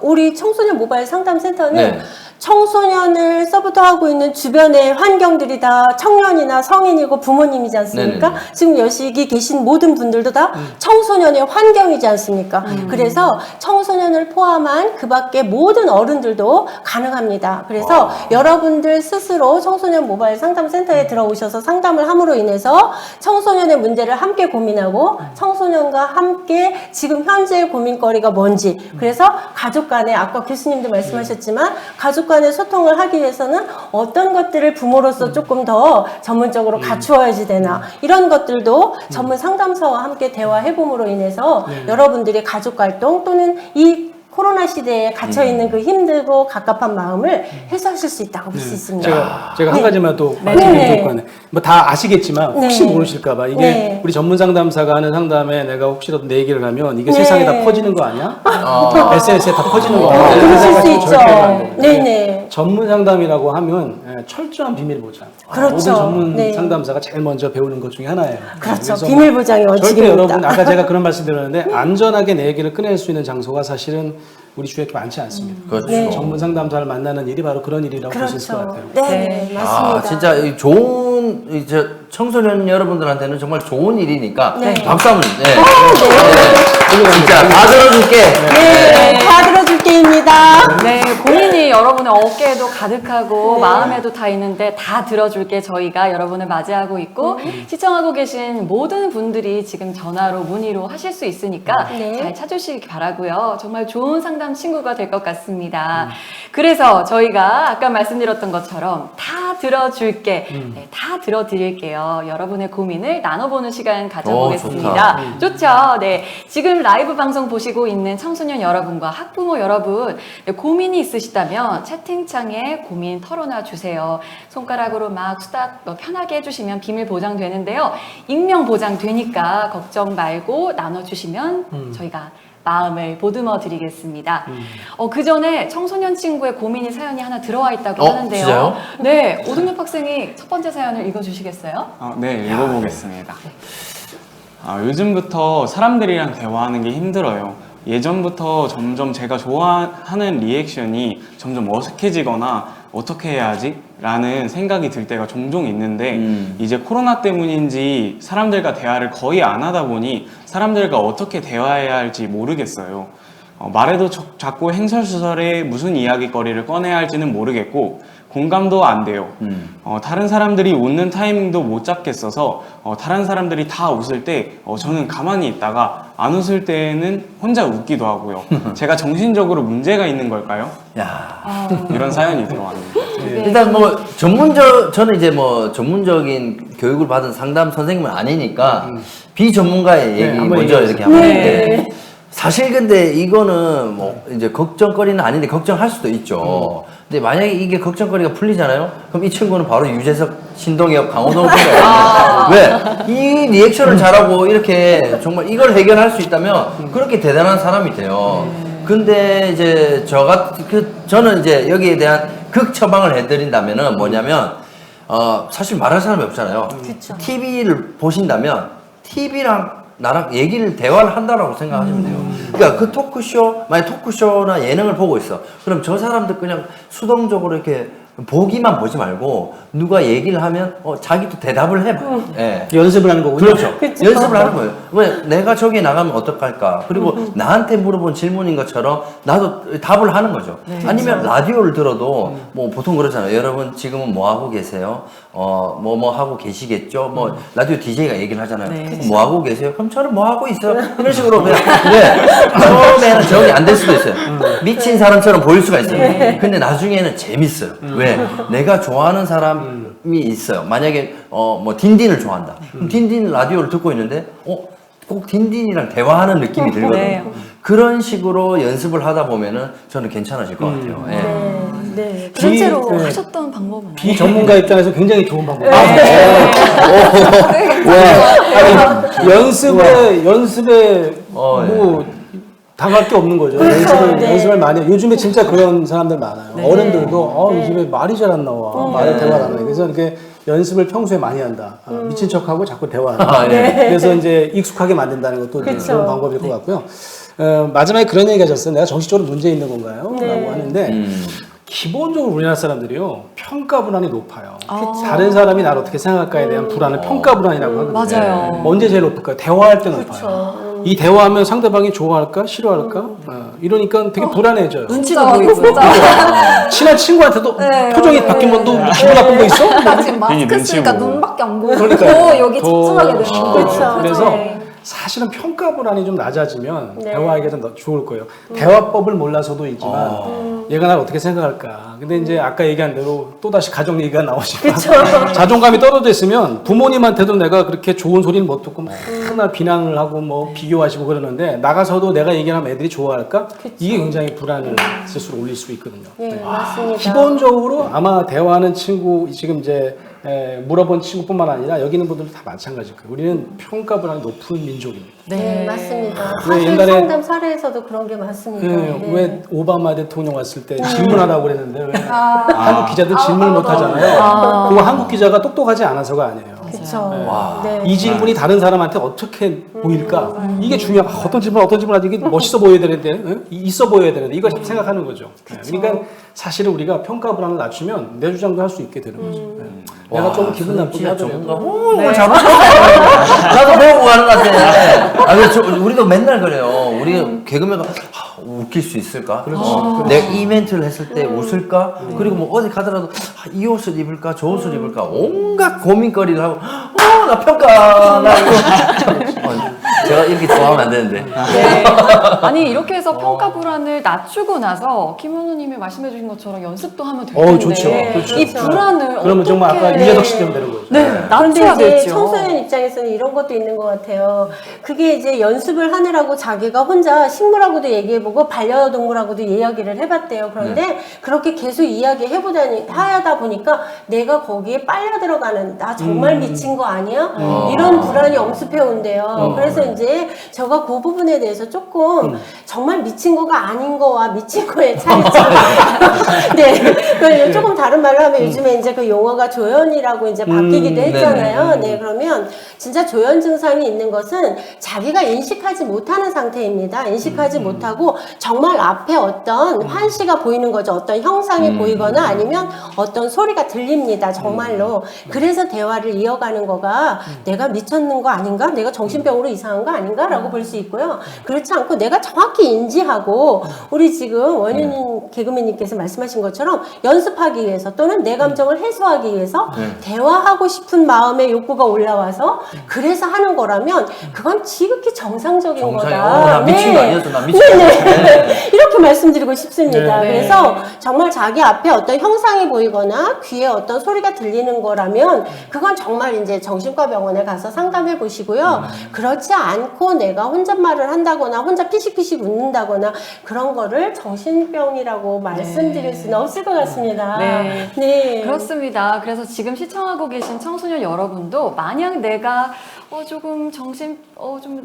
우리 청소년 모바일 상담센터는 청소년을 서포트하고 있는 주변의 환경들이 다 청년이나 성인이고 부모님이지 않습니까? 네네네. 지금 여기 계신 모든 분들도 다 청소년의 환경이지 않습니까? 그래서 청소년을 포함한 그 밖에 모든 어른들도 가능합니다. 그래서 여러분들 스스로 청소년 모바일 상담센터에 들어오셔서 상담을 함으로 인해서 청소년의 문제를 함께 고민하고 청소년과 함께 지금 현재 고민거리가 뭔지, 그래서 가족 간에 아까 교수님도 말씀하셨지만 가족 간의 소통을 하기 위해서는 어떤 것들을 부모로서 조금 더 전문적으로 갖추어야지 되나, 이런 것들도 전문 상담사와 함께 대화해봄으로 인해서 여러분들이 가족 활동 또는 이 코로나 시대에 갇혀있는 그 힘들고 갑갑한 마음을 해소하실 수 있다고 볼 수 있습니다. 제가 한 네. 가지만 또 말씀드리면 좋을 것 같네요. 뭐 다 아시겠지만 혹시 네. 모르실까봐 이게 네. 우리 전문 상담사가 하는 상담에 내가 혹시라도 내 얘기를 하면 이게 네. 세상에 다 퍼지는 거 아니야? SNS에 다 퍼지는 거 어, 아니야? 그러실 수 있죠. 절대 안 돼요. 네네. 전문 상담이라고 하면 철저한 비밀 보장. 그렇죠. 모든 전문 네. 상담사가 제일 먼저 배우는 것 중에 하나예요. 그렇죠. 그래서 비밀 보장이 절대 원칙입니다. 여러분, 아까 제가 그런 말씀 드렸는데 안전하게 내 얘기를 꺼낼 수 있는 장소가 사실은 우리 주위에 많지 않습니다. 그렇죠. 네. 전문 상담사를 만나는 일이 바로 그런 일이라고 볼 수 있을 것 같아요. 네, 맞습니다. 진짜 이 좋은 이제 청소년 여러분들한테는 정말 좋은 일이니까 네. 박수 한번. 네. 네. 진짜 다 들어줄게. 네, 다 들어줄게입니다. 네, 고민이 여러분의 어깨에도 가득하고 마음에도 다 있는데 다 들어줄게 저희가 여러분을 맞이하고 있고 시청하고 계신 모든 분들이 지금 전화로 문의로 하실 수 있으니까 네. 잘 찾으시기 바라고요. 정말 좋은 상담 친구가 될 것 같습니다. 그래서 저희가 아까 말씀드렸던 것처럼 다 들어줄게, 네, 다 들어드릴게요. 여러분의 고민을 나눠보는 시간 가져보겠습니다. 좋죠? 네, 지금 라이브 방송 보시고 있는 청소년 여러분과 학부모 여러분, 네, 고민이 있으시다면 채팅창에 고민 털어놔 주세요. 손가락으로 막 수다 편하게 해주시면 비밀 보장되는데요. 익명 보장되니까 걱정 말고 나눠주시면 저희가 마음을 보듬어 드리겠습니다. 그 전에 청소년 친구의 고민이 사연이 하나 들어와 있다고 하는데요. 진짜요? 네, 오동엽 학생이 첫 번째 사연을 읽어주시겠어요? 네, 읽어보겠습니다. 요즘부터 사람들이랑 대화하는 게 힘들어요. 예전부터 점점 제가 좋아하는 리액션이 점점 어색해지거나 어떻게 해야 하지? 라는 생각이 들 때가 종종 있는데 이제 코로나 때문인지 사람들과 대화를 거의 안 하다 보니 사람들과 어떻게 대화해야 할지 모르겠어요. 말해도 자꾸 행설수설에 무슨 이야기거리를 꺼내야 할지는 모르겠고 공감도 안 돼요. 다른 사람들이 웃는 타이밍도 못 잡겠어서 다른 사람들이 다 웃을 때 저는 가만히 있다가 안 웃을 때는 혼자 웃기도 하고요. 제가 정신적으로 문제가 있는 걸까요? 이런 사연이 들어왔는데 일단 뭐 저는 이제 뭐 전문적인 교육을 받은 상담 선생님은 아니니까 비전문가의 얘기 한번 먼저 얘기해주세요. 이렇게 하면 돼. 사실 근데 이거는 뭐 이제 걱정거리는 아닌데 걱정할 수도 있죠. 근데 만약에 이게 걱정거리가 풀리잖아요? 그럼 이 친구는 바로 유재석, 신동엽, 강호동 선배예요. 왜? 이 리액션을 잘하고 이렇게 정말 이걸 해결할 수 있다면 그렇게 대단한 사람이 돼요. 근데 이제 저는 이제 여기에 대한 극처방을 해드린다면은 뭐냐면, 사실 말할 사람이 없잖아요. TV를 보신다면 TV랑 나랑 대화를 한다라고 생각하시면 돼요. 그러니까 그 만약 토크쇼나 예능을 보고 있어. 그럼 저 사람들 그냥 수동적으로 이렇게 보기만 보지 말고 누가 얘기를 하면 자기도 대답을 해봐. 예. 연습을 하는 거군요. 그렇죠. 연습을 하는 거예요. 왜 내가 저기에 나가면 어떡할까? 그리고 나한테 물어본 질문인 것처럼 나도 답을 하는 거죠. 아니면 라디오를 들어도 뭐 보통 그러잖아요. 여러분 지금은 뭐 하고 계세요? 뭐 하고 계시겠죠? 뭐 라디오 DJ가 얘기를 하잖아요. 뭐 하고 계세요? 그럼 저는 뭐 하고 있어요? 이런 식으로 그냥 처음에는 적응이 안 될 수도 있어요. 미친 사람처럼 보일 수가 있어요. 근데 나중에는 재밌어요. 왜? 내가 좋아하는 사람이 있어요. 만약에 뭐 딘딘을 좋아한다. 그럼 딘딘 라디오를 듣고 있는데 꼭 딘딘이랑 대화하는 느낌이 들거든요. 그런 식으로 연습을 하다 보면은 저는 괜찮아질 것 같아요. 네. 실제로 하셨던 방법은 비전문가 입장에서 굉장히 좋은 방법이에요. 연습에 뭐 당할 게 없는 거죠. 연습을 많이 해요. 요즘에 진짜 그런 사람들 많아요. 어른들도 요즘에 말이 잘 안 나와. 말에 대화가 안 나와. 그래서 이렇게 연습을 평소에 많이 한다. 미친 척하고 자꾸 대화한다. 그래서 이제 익숙하게 만든다는 것도 좋은 방법일 것 같고요. 마지막에 그런 얘기 하셨어요. 내가 정신적으로 문제 있는 건가요? 라고 하는데 기본적으로 우리나라 사람들이요 평가 불안이 높아요. 그쵸. 다른 사람이 나를 어떻게 생각할까에 대한 불안을 평가 불안이라고 하거든요. 맞아요. 언제 제일 높을까요? 대화할 때 높아요. 이 대화하면 상대방이 좋아할까 싫어할까 이러니까 되게 불안해져요. 눈치도 보이고. 친한 친구한테도 네, 표정이 네. 바뀌면 너 기분 나쁜 거 있어? 나 지금 마스크 눈치 쓰니까 보고. 눈밖에 안 보이고 그러니까요. 더 여기 집중하게 되는 거예요. 그렇죠. 그래서 네. 사실은 평가 불안이 좀 낮아지면 네. 대화하기가 더 좋을 거예요. 대화법을 몰라서도 있지만 얘가 나를 어떻게 생각할까. 근데 이제 아까 얘기한 대로 또다시 가정 얘기가 나오지만 자존감이 떨어져 있으면 부모님한테도 내가 그렇게 좋은 소리는 못 듣고 맨날 비난을 하고 뭐 비교하시고 그러는데 나가서도 내가 얘기하면 애들이 좋아할까? 이게 굉장히 불안을 스스로 올릴 수 있거든요. 네, 맞습니다. 기본적으로 아마 대화하는 친구 지금 이제 물어본 친구뿐만 아니라 여기 있는 분들도 다 마찬가지일 거예요. 우리는 평가 불안이 높은 민족입니다. 네, 맞습니다. 왜 사실 옛날에- 상담 사례에서도 그런 게 많습니다. 네. 왜 오바마 대통령 왔을 때 질문하라고 그랬는데 왜 아. 한국 기자들 질문을 못 하잖아요. 아. 그거 한국 기자가 똑똑하지 않아서가 아니에요. 그렇죠. 네. 네. 이 질문이 다른 사람한테 어떻게 보일까? 이게 중요한 어떤 질문 하지 이게 멋있어 보여야 되는데 있어 보여야 되는데 이걸 자꾸 생각하는 거죠. 그러니까 사실은 우리가 평가 불안을 낮추면 내 주장도 할 수 있게 되는 거죠. 내가 좀 기분 나쁘게 하더라도 오늘 잘하셨어요. 나도 배우고 가는 것 같아. 아, 우리도 맨날 그래요. 우리 개그맨가 웃길 수 있을까? 내가 이 멘트를 했을 때 웃을까? 그리고 뭐 어디 가더라도 이 옷을 입을까? 저 옷을 입을까? 온갖 고민거리를 하고 나 평가 나 이거 제가 이렇게 좋아하면 안 되는데. 네. 아니 이렇게 해서 평가 불안을 낮추고 나서 김현우님이 말씀해주신 것처럼 연습도 하면 될 텐데 좋죠. 그렇죠. 이 불안을 그러면 정말 아까 유재석 씨 때문에 되는 거죠. 네, 그런데 낮춰야 이제 되죠. 청소년 입장에서는 이런 것도 있는 것 같아요. 그게 이제 연습을 하느라고 자기가 혼자 식물하고도 얘기해보고 반려동물하고도 이야기를 해봤대요. 그런데 그렇게 계속 하다 보니까 내가 거기에 빨려 들어가는 나 정말 미친 거 아니야? 이런 불안이 엄습해 온대요. 그래서 이제 제가 그 부분에 대해서 조금 정말 미친 거가 아닌 거와 미친 거의 차이점. 네, 그 조금 다른 말로 하면 요즘에 이제 그 용어가 조현이라고 이제 바뀌기도 했잖아요. 네, 그러면 진짜 조현 증상이 있는 것은 자기가 인식하지 못하는 상태입니다. 인식하지 못하고 정말 앞에 어떤 환시가 보이는 거죠. 어떤 형상이 보이거나 아니면 어떤 소리가 들립니다. 정말로. 그래서 대화를 이어가는 거가 내가 미쳤는 거 아닌가? 내가 정신병으로 이상한 거 아닌가? 라고 볼 수 있고요. 그렇지 않고 내가 정확히 인지하고 우리 지금 원윤 개그맨님께서 말씀하신 것처럼 연습하기 위해서 또는 내 감정을 해소하기 위해서 대화하고 싶은 마음의 욕구가 올라와서 그래서 하는 거라면 그건 지극히 정상적인 거다. 나 미친 거 아니었어. 나 미친 거 네. 이렇게 말씀드리고 싶습니다. 네. 그래서 정말 자기 앞에 어떤 형상이 보이거나 귀에 어떤 소리가 들리는 거라면 그건 정말 이제 정신과 병원에 가서 상담해 보시고요. 그렇지 않고 내가 혼잣말을 한다거나 혼자 피식피식 웃는다거나 그런 거를 정신병이라고 말씀드릴 수는 없을 것 같습니다. 네. 네. 그렇습니다. 그래서 지금 시청하고 계신 청소년 여러분도 만약 내가 조금 좀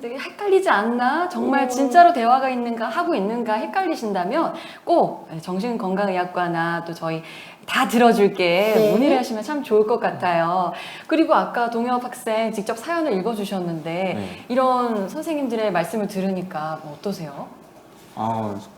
되게 헷갈리지 않나? 정말 진짜로 대화가 하고 있는가 헷갈리신다면 꼭 정신건강의학과나 또 저희 다 들어줄게 네. 문의를 하시면 참 좋을 것 같아요. 그리고 아까 동엽 학생 직접 사연을 읽어주셨는데 이런 선생님들의 말씀을 들으니까 어떠세요?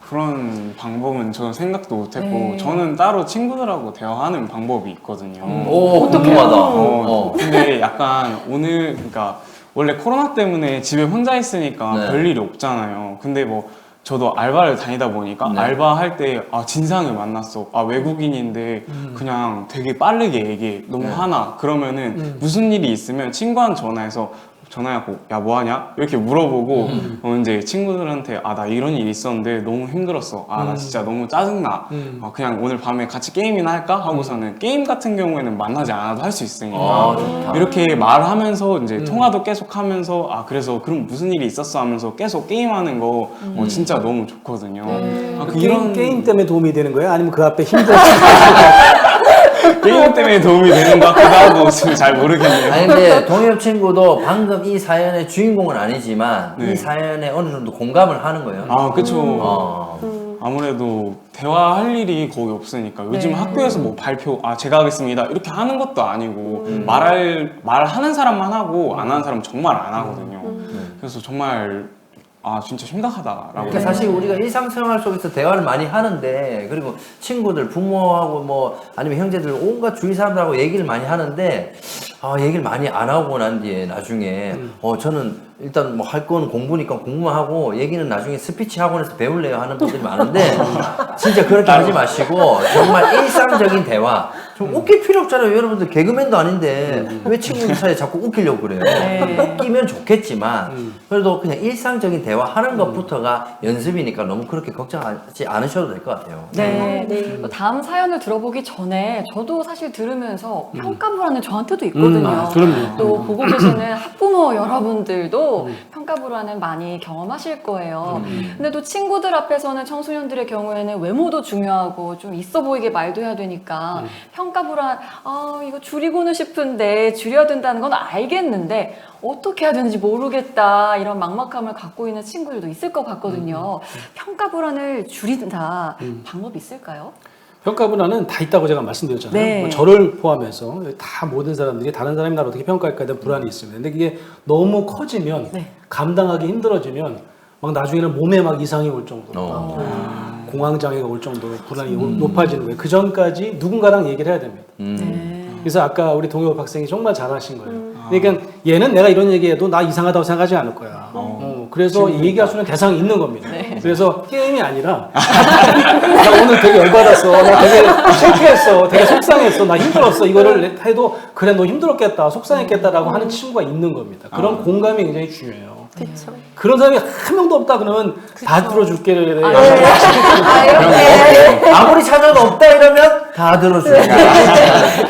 그런 방법은 저는 생각도 못했고 네. 저는 따로 친구들하고 대화하는 방법이 있거든요. 오, 궁금하다. 근데 약간 그러니까 원래 코로나 때문에 집에 혼자 있으니까 네. 별일이 없잖아요. 근데 뭐 저도 알바를 다니다 보니까 네. 알바할 때 진상을 만났어. 외국인인데 그냥 되게 빠르게 얘기해. 너무 화나. 그러면은 무슨 일이 있으면 친구한테 전화해갖고 야 뭐하냐? 이렇게 물어보고 이제 친구들한테 나 이런 일이 있었는데 너무 힘들었어. 나 진짜 너무 짜증나. 그냥 오늘 밤에 같이 게임이나 할까? 하고서는 게임 같은 경우에는 만나지 않아도 할 수 있으니까 좋다. 이렇게 말하면서 이제 통화도 계속 하면서 그래서 그럼 무슨 일이 있었어 하면서 계속 게임하는 거 진짜 너무 좋거든요. 게임 때문에 도움이 되는 거예요? 아니면 그 앞에 힘들어? 게임 때문에 도움이 되는 것 같기도 하고 지금 잘 모르겠네요. 아니 근데 동엽 친구도 방금 이 사연의 주인공은 아니지만 네. 이 사연에 어느 정도 공감을 하는 거예요. 그쵸. 아무래도 대화할 일이 거의 없으니까 요즘 학교에서 뭐 발표 제가 하겠습니다 이렇게 하는 것도 아니고 말하는 사람만 하고 안 하는 사람 정말 안 하거든요. 그래서 정말 진짜 심각하다라고. 그러니까 사실 우리가 일상생활 속에서 대화를 많이 하는데, 그리고 친구들, 부모하고 뭐 아니면 형제들, 온갖 주위 사람들하고 얘기를 많이 하는데, 얘기를 많이 안 하고 난 뒤에 나중에 저는 일단 뭐 할 건 공부니까 공부만 하고 얘기는 나중에 스피치 학원에서 배울래요 하는 분들이 많은데, 진짜 그렇게 하지 마시고 정말 일상적인 대화. 좀 웃길 필요 없잖아요. 여러분들 개그맨도 아닌데 왜 친구들 사이에 자꾸 웃기려고 그래요. 웃기면 좋겠지만 그래도 그냥 일상적인 대화 하는 것부터가 연습이니까 너무 그렇게 걱정하지 않으셔도 될 것 같아요. 네. 또 다음 사연을 들어보기 전에 저도 사실 들으면서 평가불안은 저한테도 있거든요. 그럼요. 또 보고 계시는 학부모 여러분들도 평가불안은 많이 경험하실 거예요. 근데 또 친구들 앞에서는 청소년들의 경우에는 외모도 중요하고 좀 있어 보이게 말도 해야 되니까 평가불안, 이거 줄이고는 싶은데 줄여야 된다는 건 알겠는데 어떻게 해야 되는지 모르겠다, 이런 막막함을 갖고 있는 친구들도 있을 것 같거든요. 평가불안을 줄인다 방법이 있을까요? 평가불안은 다 있다고 제가 말씀드렸잖아요. 네. 뭐 저를 포함해서 다 모든 사람들이 다른 사람이 나를 어떻게 평가할까에 대한 불안이 있습니다. 근데 이게 너무 커지면, 감당하기 힘들어지면 막 나중에는 몸에 막 이상이 올 정도로 공황장애가 올 정도로 불안이 높아지는 거예요. 그 전까지 누군가랑 얘기를 해야 됩니다. 그래서 아까 우리 동엽 학생이 정말 잘하신 거예요. 그러니까 얘는 내가 이런 얘기해도 나 이상하다고 생각하지 않을 거야. 그래서 얘기할 수 있는 대상이 있는 겁니다. 그래서 게임이 아니라 나 오늘 되게 열받았어. 나 되게 창피했어. 되게 속상했어. 나 힘들었어. 이거를 해도 그래 너 힘들었겠다. 속상했겠다라고 하는 친구가 있는 겁니다. 그런 공감이 굉장히 중요해요. 그쵸. 그런 사람이 한 명도 없다 그러면 다 들어줄게. 아무리 찾아도 없다 이러면 다 들어줄게.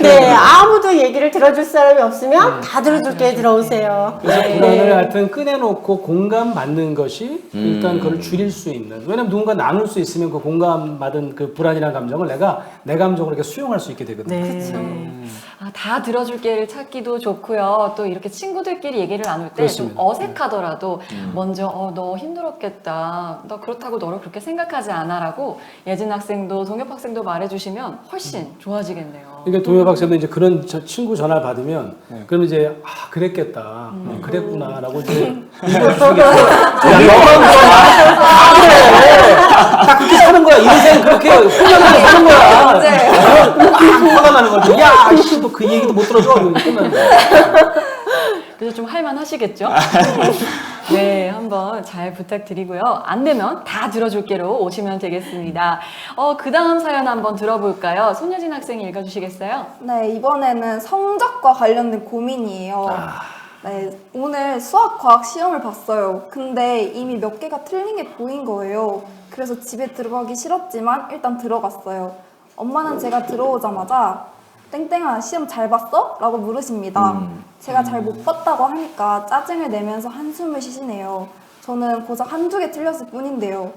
네, 아무도 얘기를 들어줄 사람이 없으면 다 들어줄게 들어오세요. 그래서 불안을 하여튼 꺼내놓고 공감받는 것이 일단 그걸 줄일 수 있는. 왜냐면 누군가 나눌 수 있으면 그 공감받은 그 불안이라는 감정을 내가 내 감정으로 이렇게 수용할 수 있게 되거든요. 다 들어줄게를 찾기도 좋고요. 또 이렇게 친구들끼리 얘기를 나눌 때 좀 어색하더라도 먼저 너 힘들었겠다. 나 그렇다고 너를 그렇게 생각하지 않아라고 예진 학생도 동엽 학생도 말해주시면 훨씬 좋아지겠네요. 그러니까 동엽 학생도 이제 그런 친구 전화를 받으면 그러면 이제 그랬겠다. 그랬구나라고 이제 읽어주시겠어요. 다 그렇게 사는 거야. 인생 그렇게 훈련하고 사는 거야. 화가 나는 거지. 야, 씨, 너 그 얘기도 못 들어줘. 이러고 끝나는 거야. 그래서 좀 할만하시겠죠? 네, 한번 잘 부탁드리고요. 안 되면 다 들어줄게로 오시면 되겠습니다. 그 다음 사연 한번 들어볼까요? 손예진 학생이 읽어주시겠어요? 네, 이번에는 성적과 관련된 고민이에요. 네, 오늘 수학, 과학 시험을 봤어요. 근데 이미 몇 개가 틀린 게 보인 거예요. 그래서 집에 들어가기 싫었지만 일단 들어갔어요. 엄마는 제가 들어오자마자 땡땡아 시험 잘 봤어? 라고 물으십니다. 제가 잘 못 봤다고 하니까 짜증을 내면서 한숨을 쉬시네요. 저는 고작 한두 개 틀렸을 뿐인데요.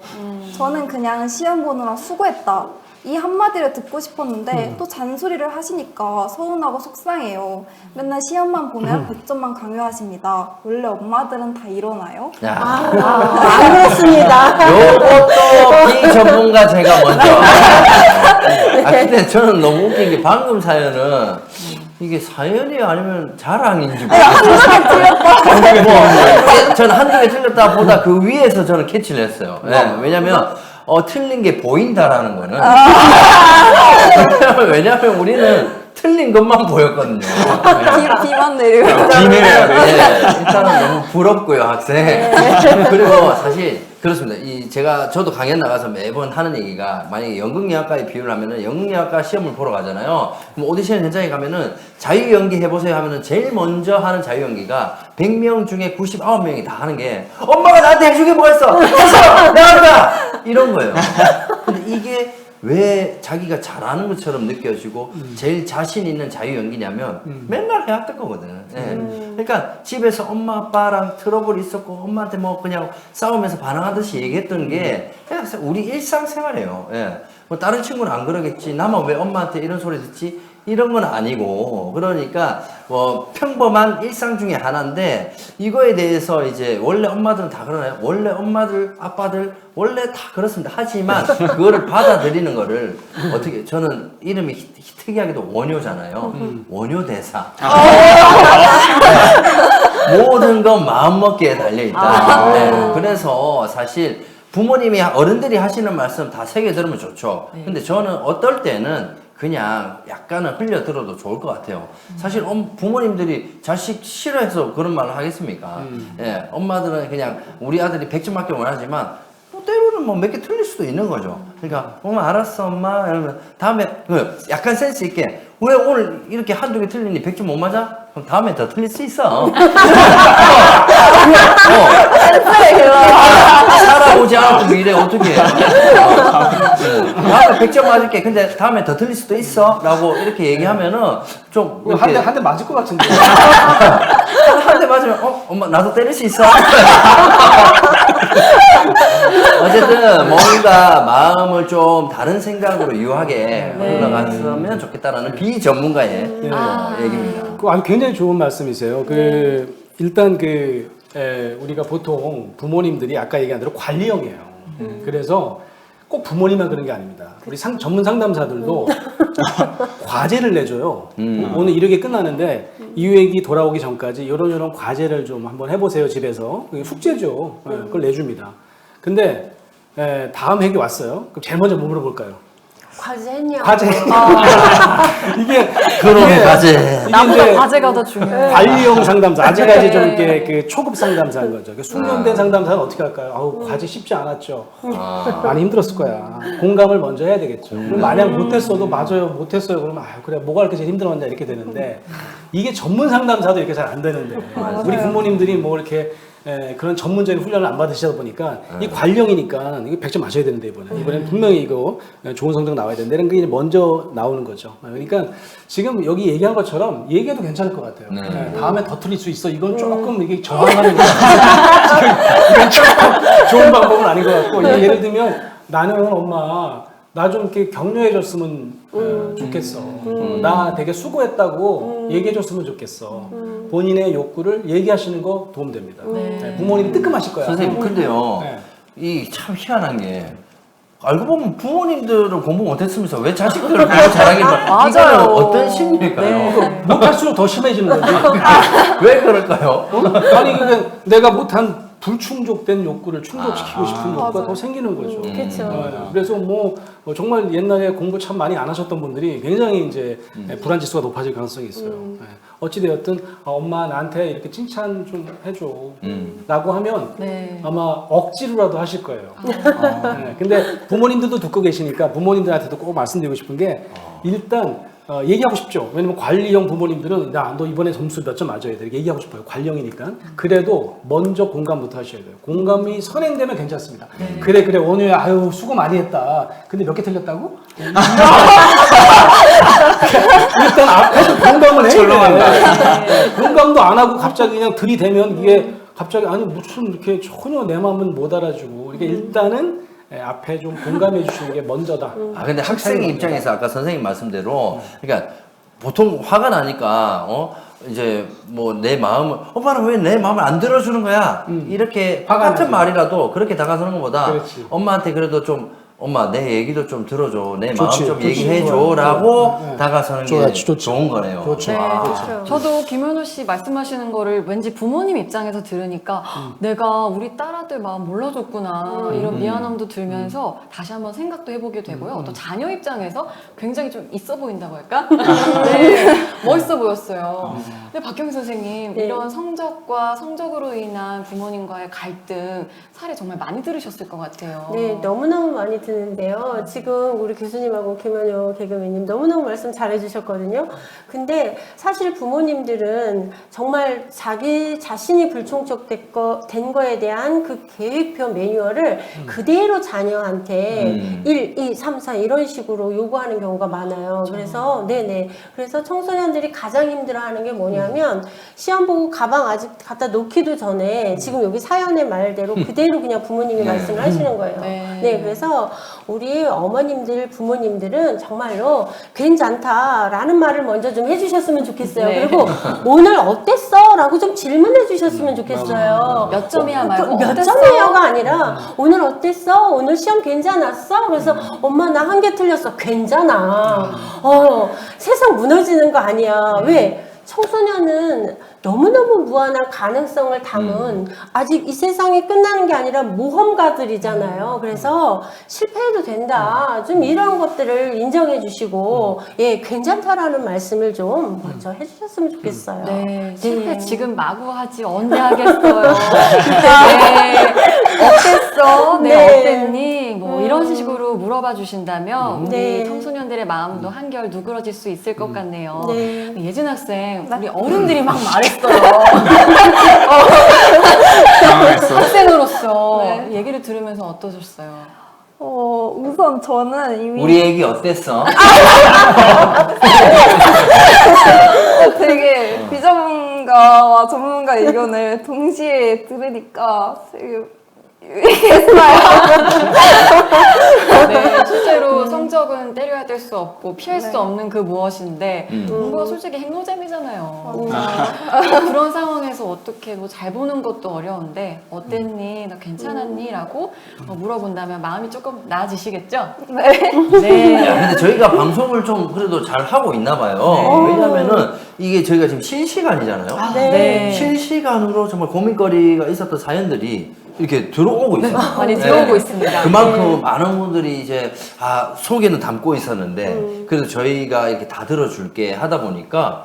저는 그냥 시험 보느라 수고했다. 이 한마디를 듣고 싶었는데 또 잔소리를 하시니까 서운하고 속상해요. 맨날 시험만 보면 100점만 강요하십니다. 원래 엄마들은 다 이러나요? 안 그렇습니다. 요것도 비전문가 제가 먼저. 근데 저는 너무 웃긴 게 방금 사연은 이게 사연이 아니면 자랑인지 모르겠어요. 저는 한두 개 틀렸다 보다 그 위에서 저는 캐치를 했어요. 네, 왜냐면 틀린 게 보인다라는 거는 왜냐면 우리는 틀린 것만 보였거든요. 비만 내려요. 일단은 너무 부럽고요, 학생. 그리고 사실 그렇습니다. 저도 강연 나가서 매번 하는 얘기가, 만약에 연극영화과에 비유를 하면은 연극영화과 시험을 보러 가잖아요. 그럼 오디션 현장에 가면은 자유연기 해보세요 하면은 제일 먼저 하는 자유연기가 100명 중에 99명이 다 하는 게 엄마가 나한테 해주게 뭐가 있어! 했어! 나간다! 이런 거예요. 근데 이게 왜 자기가 잘하는 것처럼 느껴지고 제일 자신 있는 자유연기냐면 맨날 해왔던 거거든. 그러니까 집에서 엄마 아빠랑 트러블이 있었고 엄마한테 뭐 그냥 싸우면서 반항하듯이 얘기했던 게 그냥 우리 일상생활이에요. 뭐 다른 친구는 안 그러겠지. 나만 왜 엄마한테 이런 소리 듣지? 이런 건 아니고, 그러니까 뭐 평범한 일상 중에 하나인데, 이거에 대해서 이제 원래 엄마들은 다 그러나요? 원래 엄마들, 아빠들 원래 다 그렇습니다. 하지만 그거를 받아들이는 거를 어떻게, 저는 이름이 특이하게도 원효잖아요. 원효대사. 모든 건 마음먹기에 달려있다. 네, 그래서 사실 부모님이, 어른들이 하시는 말씀 다 새겨 들으면 좋죠. 근데 저는 어떨 때는 그냥 약간은 흘려 들어도 좋을 것 같아요. 사실 부모님들이 자식 싫어해서 그런 말을 하겠습니까? 예, 엄마들은 그냥 우리 아들이 100점밖에 원하지만 때로는 뭐 몇 개 틀릴 수도 있는 거죠. 그러니까 엄마 알았어 엄마 이러면 다음에 약간 센스 있게 왜 오늘 이렇게 한두 개 틀리니 100점 못 맞아? 그럼 다음에 더 틀릴 수 있어. 살아보지 않았던 미래 어떻게 해? 다음에 100점 맞을게. 근데 다음에 더 틀릴 수도 있어. 라고 이렇게 얘기하면은 좀 한 대 맞을 것 같은데. 한 대 맞으면 엄마 나도 때릴 수 있어. 어쨌든 뭔가 마음을 좀 다른 생각으로 유하게 흘러갔으면 좋겠다라는 비전문가의 얘기입니다. 아주 굉장히 좋은 말씀이세요. 일단 우리가 보통 부모님들이 아까 얘기한 대로 관리형이에요. 그래서 꼭 부모님만 그런 게 아닙니다. 우리 전문 상담사들도 과제를 내줘요. 오늘 이렇게 끝나는데 이 얘기 돌아오기 전까지 이런 과제를 좀 한번 해보세요 집에서. 그게 숙제죠. 그걸 내줍니다. 근데 다음 회기 왔어요. 그럼 제일 먼저 뭐 물어볼까요? 과제 했냐? 과제. 이게 과제. 나보다 과제가 더 중요해요. 관리형 상담사. 아직까지 좀 이렇게 초급 상담사인 거죠. 숙련된 상담사는 어떻게 할까요? 아우 과제 쉽지 않았죠. 많이 힘들었을 거야. 공감을 먼저 해야 되겠죠. 그럼 만약 못했어도 맞아요, 못했어요. 그러면 그래 뭐가 이렇게 제일 힘들었냐 이렇게 되는데 이게 전문 상담사도 이렇게 잘 안 되는데 우리 부모님들이 뭐 이렇게 그런 전문적인 훈련을 안 받으시다 보니까 이 관령이니까 이거 100점 맞아야 되는데 이번엔 분명히 이거 좋은 성적 나와야 되는데 이런 게 먼저 나오는 거죠. 그러니까 지금 여기 얘기한 것처럼 얘기해도 괜찮을 것 같아요. 다음에 더 틀릴 수 있어. 이건 조금 이게 저항하는 거 이건 조금 좋은 방법은 아닌 것 같고 예를 들면 나는 엄마 나 좀 이렇게 격려해 줬으면 좋겠어. 나 되게 수고했다고 얘기해 줬으면 좋겠어. 본인의 욕구를 얘기하시는 거 도움됩니다. 부모님이 뜨끔하실 거야. 선생님, 근데요, 이 참 희한한 게, 알고 보면 부모님들은 공부 못했으면서 왜 자식들을 공부 잘하게 말 이거는 어떤 심리일까요? 못할수록 더 심해지는 거지. 왜 그럴까요? 아니, 그러니까 내가 못한 불충족된 욕구를 충족시키고 싶은 욕구가 더 생기는 거죠. 그렇죠. 그래서 뭐 정말 옛날에 공부 참 많이 안 하셨던 분들이 굉장히 이제 불안 지수가 높아질 가능성이 있어요. 어찌되었든 엄마 나한테 이렇게 칭찬 좀 해줘 라고 하면 아마 억지로라도 하실 거예요. 근데 부모님들도 듣고 계시니까 부모님들한테도 꼭 말씀드리고 싶은 게 일단 얘기하고 싶죠. 왜냐면 관리형 부모님들은 너 이번에 점수 몇 점 맞아야 돼. 얘기하고 싶어요. 관리형이니까. 그래도 먼저 공감부터 하셔야 돼요. 공감이 선행되면 괜찮습니다. 그래 원우야 아유 수고 많이 했다. 근데 몇 개 틀렸다고? 일단 앞에서 공감을 해야 돼. 공감도 안 하고 갑자기 그냥 들이대면 이게 갑자기 아니 무슨 이렇게 전혀 내 마음은 못 알아주고 이게 일단은 앞에 좀 공감해 주시는 게 먼저다. 근데 학생 입장에서 아까 선생님 말씀대로 그러니까 보통 화가 나니까 이제 뭐 내 마음을 엄마는 왜 내 마음을 안 들어주는 거야? 이렇게 같은 말이라도 그렇게 다가서는 것보다 엄마한테 그래도 좀 엄마 내 얘기도 좀 들어줘 내 마음 좀 얘기해줘라고 다가서는 게 좋은 거네요. 그렇죠. 저도 김현우 씨 말씀하시는 거를 왠지 부모님 입장에서 들으니까 내가 우리 딸아들 마음 몰라줬구나 이런 미안함도 들면서 다시 한번 생각도 해보게 되고요. 또 자녀 입장에서 굉장히 좀 있어 보인다고 할까? 멋있어 보였어요. 근데 박경희 선생님 이런 성적으로 인한 부모님과의 갈등 사례 정말 많이 들으셨을 것 같아요. 네, 너무너무 많이 드는데요. 지금 우리 교수님하고 김현우 개그맨님 너무너무 말씀 잘해주셨거든요. 근데 사실 부모님들은 정말 자기 자신이 불충족된 거에 대한 그 계획표 매뉴얼을 그대로 자녀한테 1, 2, 3, 4 이런 식으로 요구하는 경우가 많아요. 그래서 그래서 청소년들이 가장 힘들어하는 게 뭐냐면 시험 보고 가방 아직 갖다 놓기도 전에 지금 여기 사연의 말대로 그대로 그냥 부모님이 말씀을 하시는 거예요. 그래서 우리 어머님들, 부모님들은 정말로 괜찮다라는 말을 먼저 좀 해주셨으면 좋겠어요. 그리고 오늘 어땠어? 라고 좀 질문해 주셨으면 좋겠어요. 몇 점이야 말고 몇 점이야가 아니라 오늘 어땠어? 오늘 시험 괜찮았어? 그래서 엄마 나 한 개 틀렸어. 괜찮아. 세상 무너지는 거 아니야. 왜? 청소년은 너무너무 무한한 가능성을 담은 아직 이 세상이 끝나는 게 아니라 모험가들이잖아요. 그래서 실패해도 된다. 좀 이런 것들을 인정해 주시고 예, 괜찮다라는 말씀을 좀 먼저 해주셨으면 좋겠어요. 네, 실패 지금 마구 하지 언제 하겠어요. 네, 어땠어? 네, 네. 어땠니? 뭐 이런 식으로 물어봐 주신다면 우리 네. 청소년들의 마음도 한결 누그러질 수 있을 것 같네요. 네. 예진 학생, 우리 어른들이 막 말했어요. 학생으로서 네. 얘기를 들으면서 어떠셨어요? 우선 저는 이미 우리 애기 어땠어? 되게 비전문가와 전문가 의견을 동시에 들으니까 되게 유익했어요. 네, 실제로 성적은 때려야 될 수 없고 피할 수 없는 그 무엇인데 공부가 솔직히 행노잼이잖아요. 그런 상황에서 어떻게 뭐 잘 보는 것도 어려운데 어땠니? 너 괜찮았니? 라고 물어본다면 마음이 조금 나아지시겠죠? 네. 네. 야, 근데 저희가 방송을 좀 그래도 잘 하고 있나 봐요. 왜냐면은 이게 저희가 지금 실시간이잖아요. 네. 실시간으로 정말 고민거리가 있었던 사연들이 이렇게 들어오고 있어요. 많이 들어오고 있습니다. 그만큼 많은 분들이 이제 속에는 담고 있었는데 그래서 저희가 이렇게 다 들어줄게 하다 보니까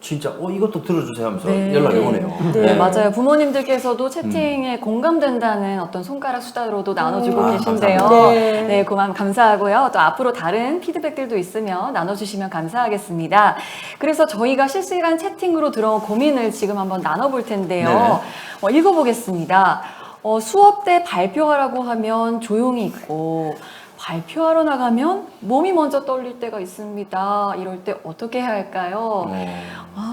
진짜 이것도 들어주세요 하면서 네. 연락이 오네요. 네, 맞아요. 부모님들께서도 채팅에 공감된다는 어떤 손가락 수다로도 나눠주고 계신데요. 감사합니다. 네, 고마움 감사하고요. 또 앞으로 다른 피드백들도 있으면 나눠주시면 감사하겠습니다. 그래서 저희가 실시간 채팅으로 들어온 고민을 지금 한번 나눠볼 텐데요. 읽어보겠습니다. 수업 때 발표하라고 하면 조용히 있고 발표하러 나가면 몸이 먼저 떨릴 때가 있습니다. 이럴 때 어떻게 해야 할까요?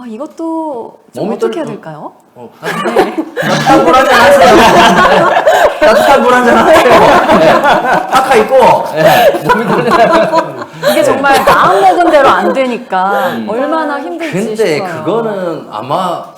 이것도 좀 어떻게 해야 될까요? 따뜻한 물 한잔 하세요. 따뜻한 물 한잔 하세요. 파카 입고. 몸이 떨리면. 이게 정말 마음 먹은 대로 안 되니까 얼마나 힘들지 근데 싶어요. 그거는 아마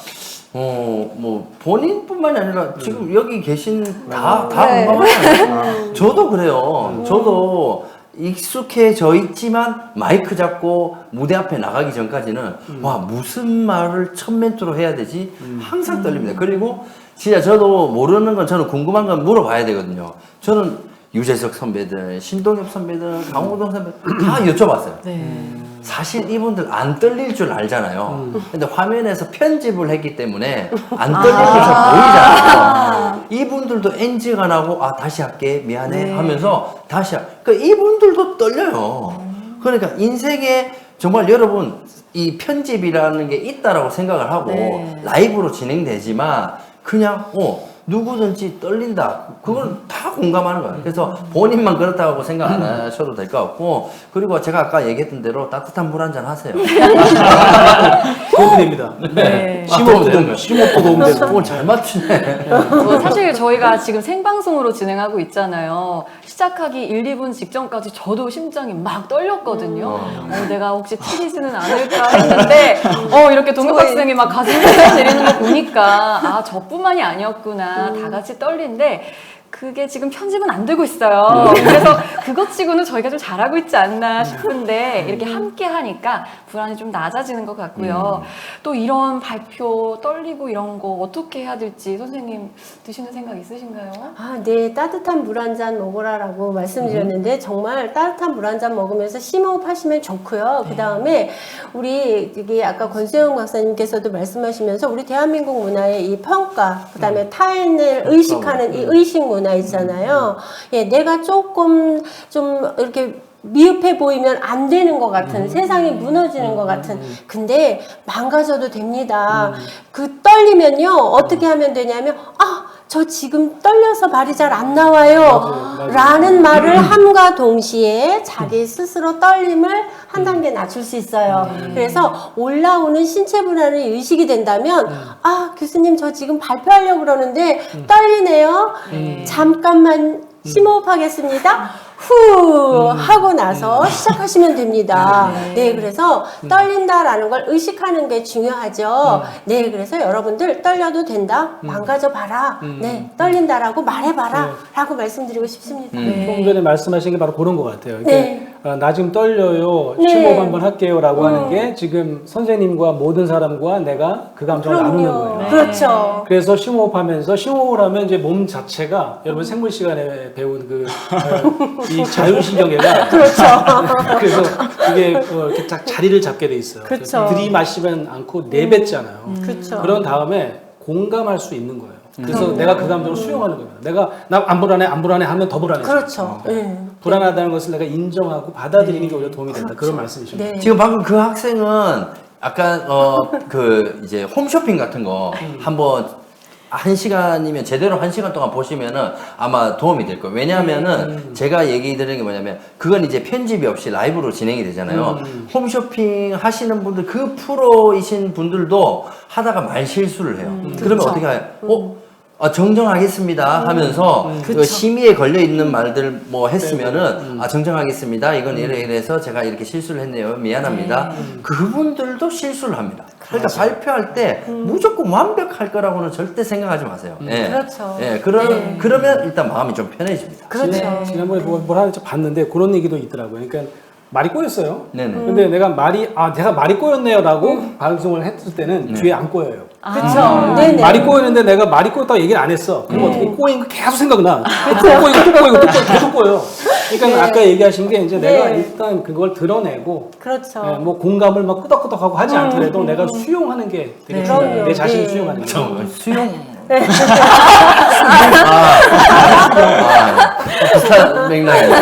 뭐 본인뿐만이 아니라 지금 여기 계신 다 공감하잖아요. 저도 그래요. 저도 익숙해져 있지만 마이크 잡고 무대 앞에 나가기 전까지는 와 무슨 말을 첫 멘트로 해야 되지 항상 떨립니다. 그리고 진짜 저도 모르는 건 저는 궁금한 건 물어봐야 되거든요. 저는 유재석 선배들, 신동엽 선배들, 강호동 선배들 다 여쭤봤어요. 사실 이분들 안 떨릴 줄 알잖아요. 근데 화면에서 편집을 했기 때문에 안 떨릴 줄 잘 보이잖아요. 이분들도 NG가 나고 다시 할게 미안해 하면서 다시 그러니까 이분들도 떨려요. 그러니까 인생에 정말 여러분 이 편집이라는 게 있다라고 생각을 하고 라이브로 진행되지만 그냥 누구든지 떨린다. 그건 다 공감하는 거예요. 그래서 본인만 그렇다고 생각 안 하셔도 될 것 같고 그리고 제가 아까 얘기했던 대로 따뜻한 물 한잔 하세요. 도움이 됩니다. 네. 심호흡도 도움이 되고. 오늘 잘 맞추네. 사실 저희가 지금 생방송으로 진행하고 있잖아요. 시작하기 1, 2분 직전까지 저도 심장이 막 떨렸거든요. 내가 혹시 틀리지는 않을까 했는데 이렇게 동혁 학생이 막 가슴이 내리는 거 보니까 저뿐만이 아니었구나. 다 같이 떨린데 그게 지금 편집은 안 되고 있어요. 그래서 그것 치고는 저희가 좀 잘하고 있지 않나 싶은데 이렇게 함께 하니까 불안이 좀 낮아지는 것 같고요. 또 이런 발표 떨리고 이런 거 어떻게 해야 될지 선생님 드시는 생각 있으신가요? 네. 따뜻한 물 한 잔 먹으라라고 말씀드렸는데 정말 따뜻한 물 한 잔 먹으면서 심호흡 하시면 좋고요. 그 다음에 우리 여기 아까 권수영 박사님께서도 말씀하시면서 우리 대한민국 문화의 이 평가, 그 다음에 타인을 의식하는 이 의식 문화 있잖아요. 내가 조금 좀 이렇게 미흡해 보이면 안 되는 것 같은 세상이 무너지는 것 같은 근데 망가져도 됩니다. 그 떨리면요 어떻게 하면 되냐면 저 지금 떨려서 말이 잘 안 나와요 라는 말을 함과 동시에 자기 스스로 떨림을 한 단계 낮출 수 있어요. 그래서 올라오는 신체 불안이 의식이 된다면 교수님 저 지금 발표하려고 그러는데 떨리네요. 잠깐만 심호흡하겠습니다. 후 하고 나서 시작하시면 됩니다. 그래서 떨린다라는 걸 의식하는 게 중요하죠. 그래서 여러분들 떨려도 된다. 망가져 봐라. 떨린다라고 말해봐라. 라고 말씀드리고 싶습니다. 조금 전에 말씀하신 게 바로 그런 것 같아요. 나 지금 떨려요. 네. 심호흡 한번 할게요라고 음. 하는 게 지금 선생님과 모든 사람과 내가 그 감정을 나누는 거예요. 네. 그렇죠. 그래서 심호흡하면서 심호흡을 하면 이제 몸 자체가 여러분 생물 시간에 배운 이 자율신경계가 그렇죠. 그래서 이게 이렇게 딱 자리를 잡게 돼 있어요. 그렇죠. 들이마시면 않고 내뱉잖아요. 그렇죠. 그런 다음에 공감할 수 있는 거예요. 그래서 그럼요. 내가 그 감정을 수용하는 겁니다. 내가 나 안 불안해 하면 더 불안해져. 그렇죠. 예. 불안하다는 것을 내가 인정하고 받아들이는 게 오히려 도움이 된다. 그런 말씀이십니다. 네. 지금 방금 그 학생은 약간 그 이제 홈쇼핑 같은 거 한번 1시간이면 제대로 1시간 동안 보시면은 아마 도움이 될 거예요. 왜냐하면은 제가 얘기 드리는 게 뭐냐면 그건 이제 편집이 없이 라이브로 진행이 되잖아요. 홈쇼핑 하시는 분들 그 프로이신 분들도 하다가 말 실수를 해요. 그러면 그렇죠. 어떻게 해요? 정정하겠습니다 하면서 그 심의에 걸려 있는 말들 뭐 했으면은 정정하겠습니다. 이건 이래서 제가 이렇게 실수를 했네요. 미안합니다. 그분들도 실수를 합니다. 그러니까 발표할 때 무조건 완벽할 거라고는 절대 생각하지 마세요. 예. 그렇죠. 예, 그러면 일단 마음이 좀 편해집니다. 그렇죠. 지난번에 뭘 하는지 봤는데 그런 얘기도 있더라고요. 그러니까 말이 꼬였어요. 네네. 근데 내가 말이 꼬였네요라고 방송을 했을 때는 뒤에 안 꼬여요. 그렇죠. 네네. 말이 꼬이는데 내가 말이 꼬였다고 얘기를 안 했어. 그럼 어떻게 꼬인 거 계속 생각나. 또 꼬이고 계속 꼬여. 그러니까 아까 얘기하신 게 이제 내가 일단 그걸 드러내고 그렇죠. 뭐 공감을 막 끄덕끄덕하고 하지 않더라도 내가 수용하는 게 되게 중요해요. 내 자신을 수용하는 게. 수용? 비슷한 맥락이에요.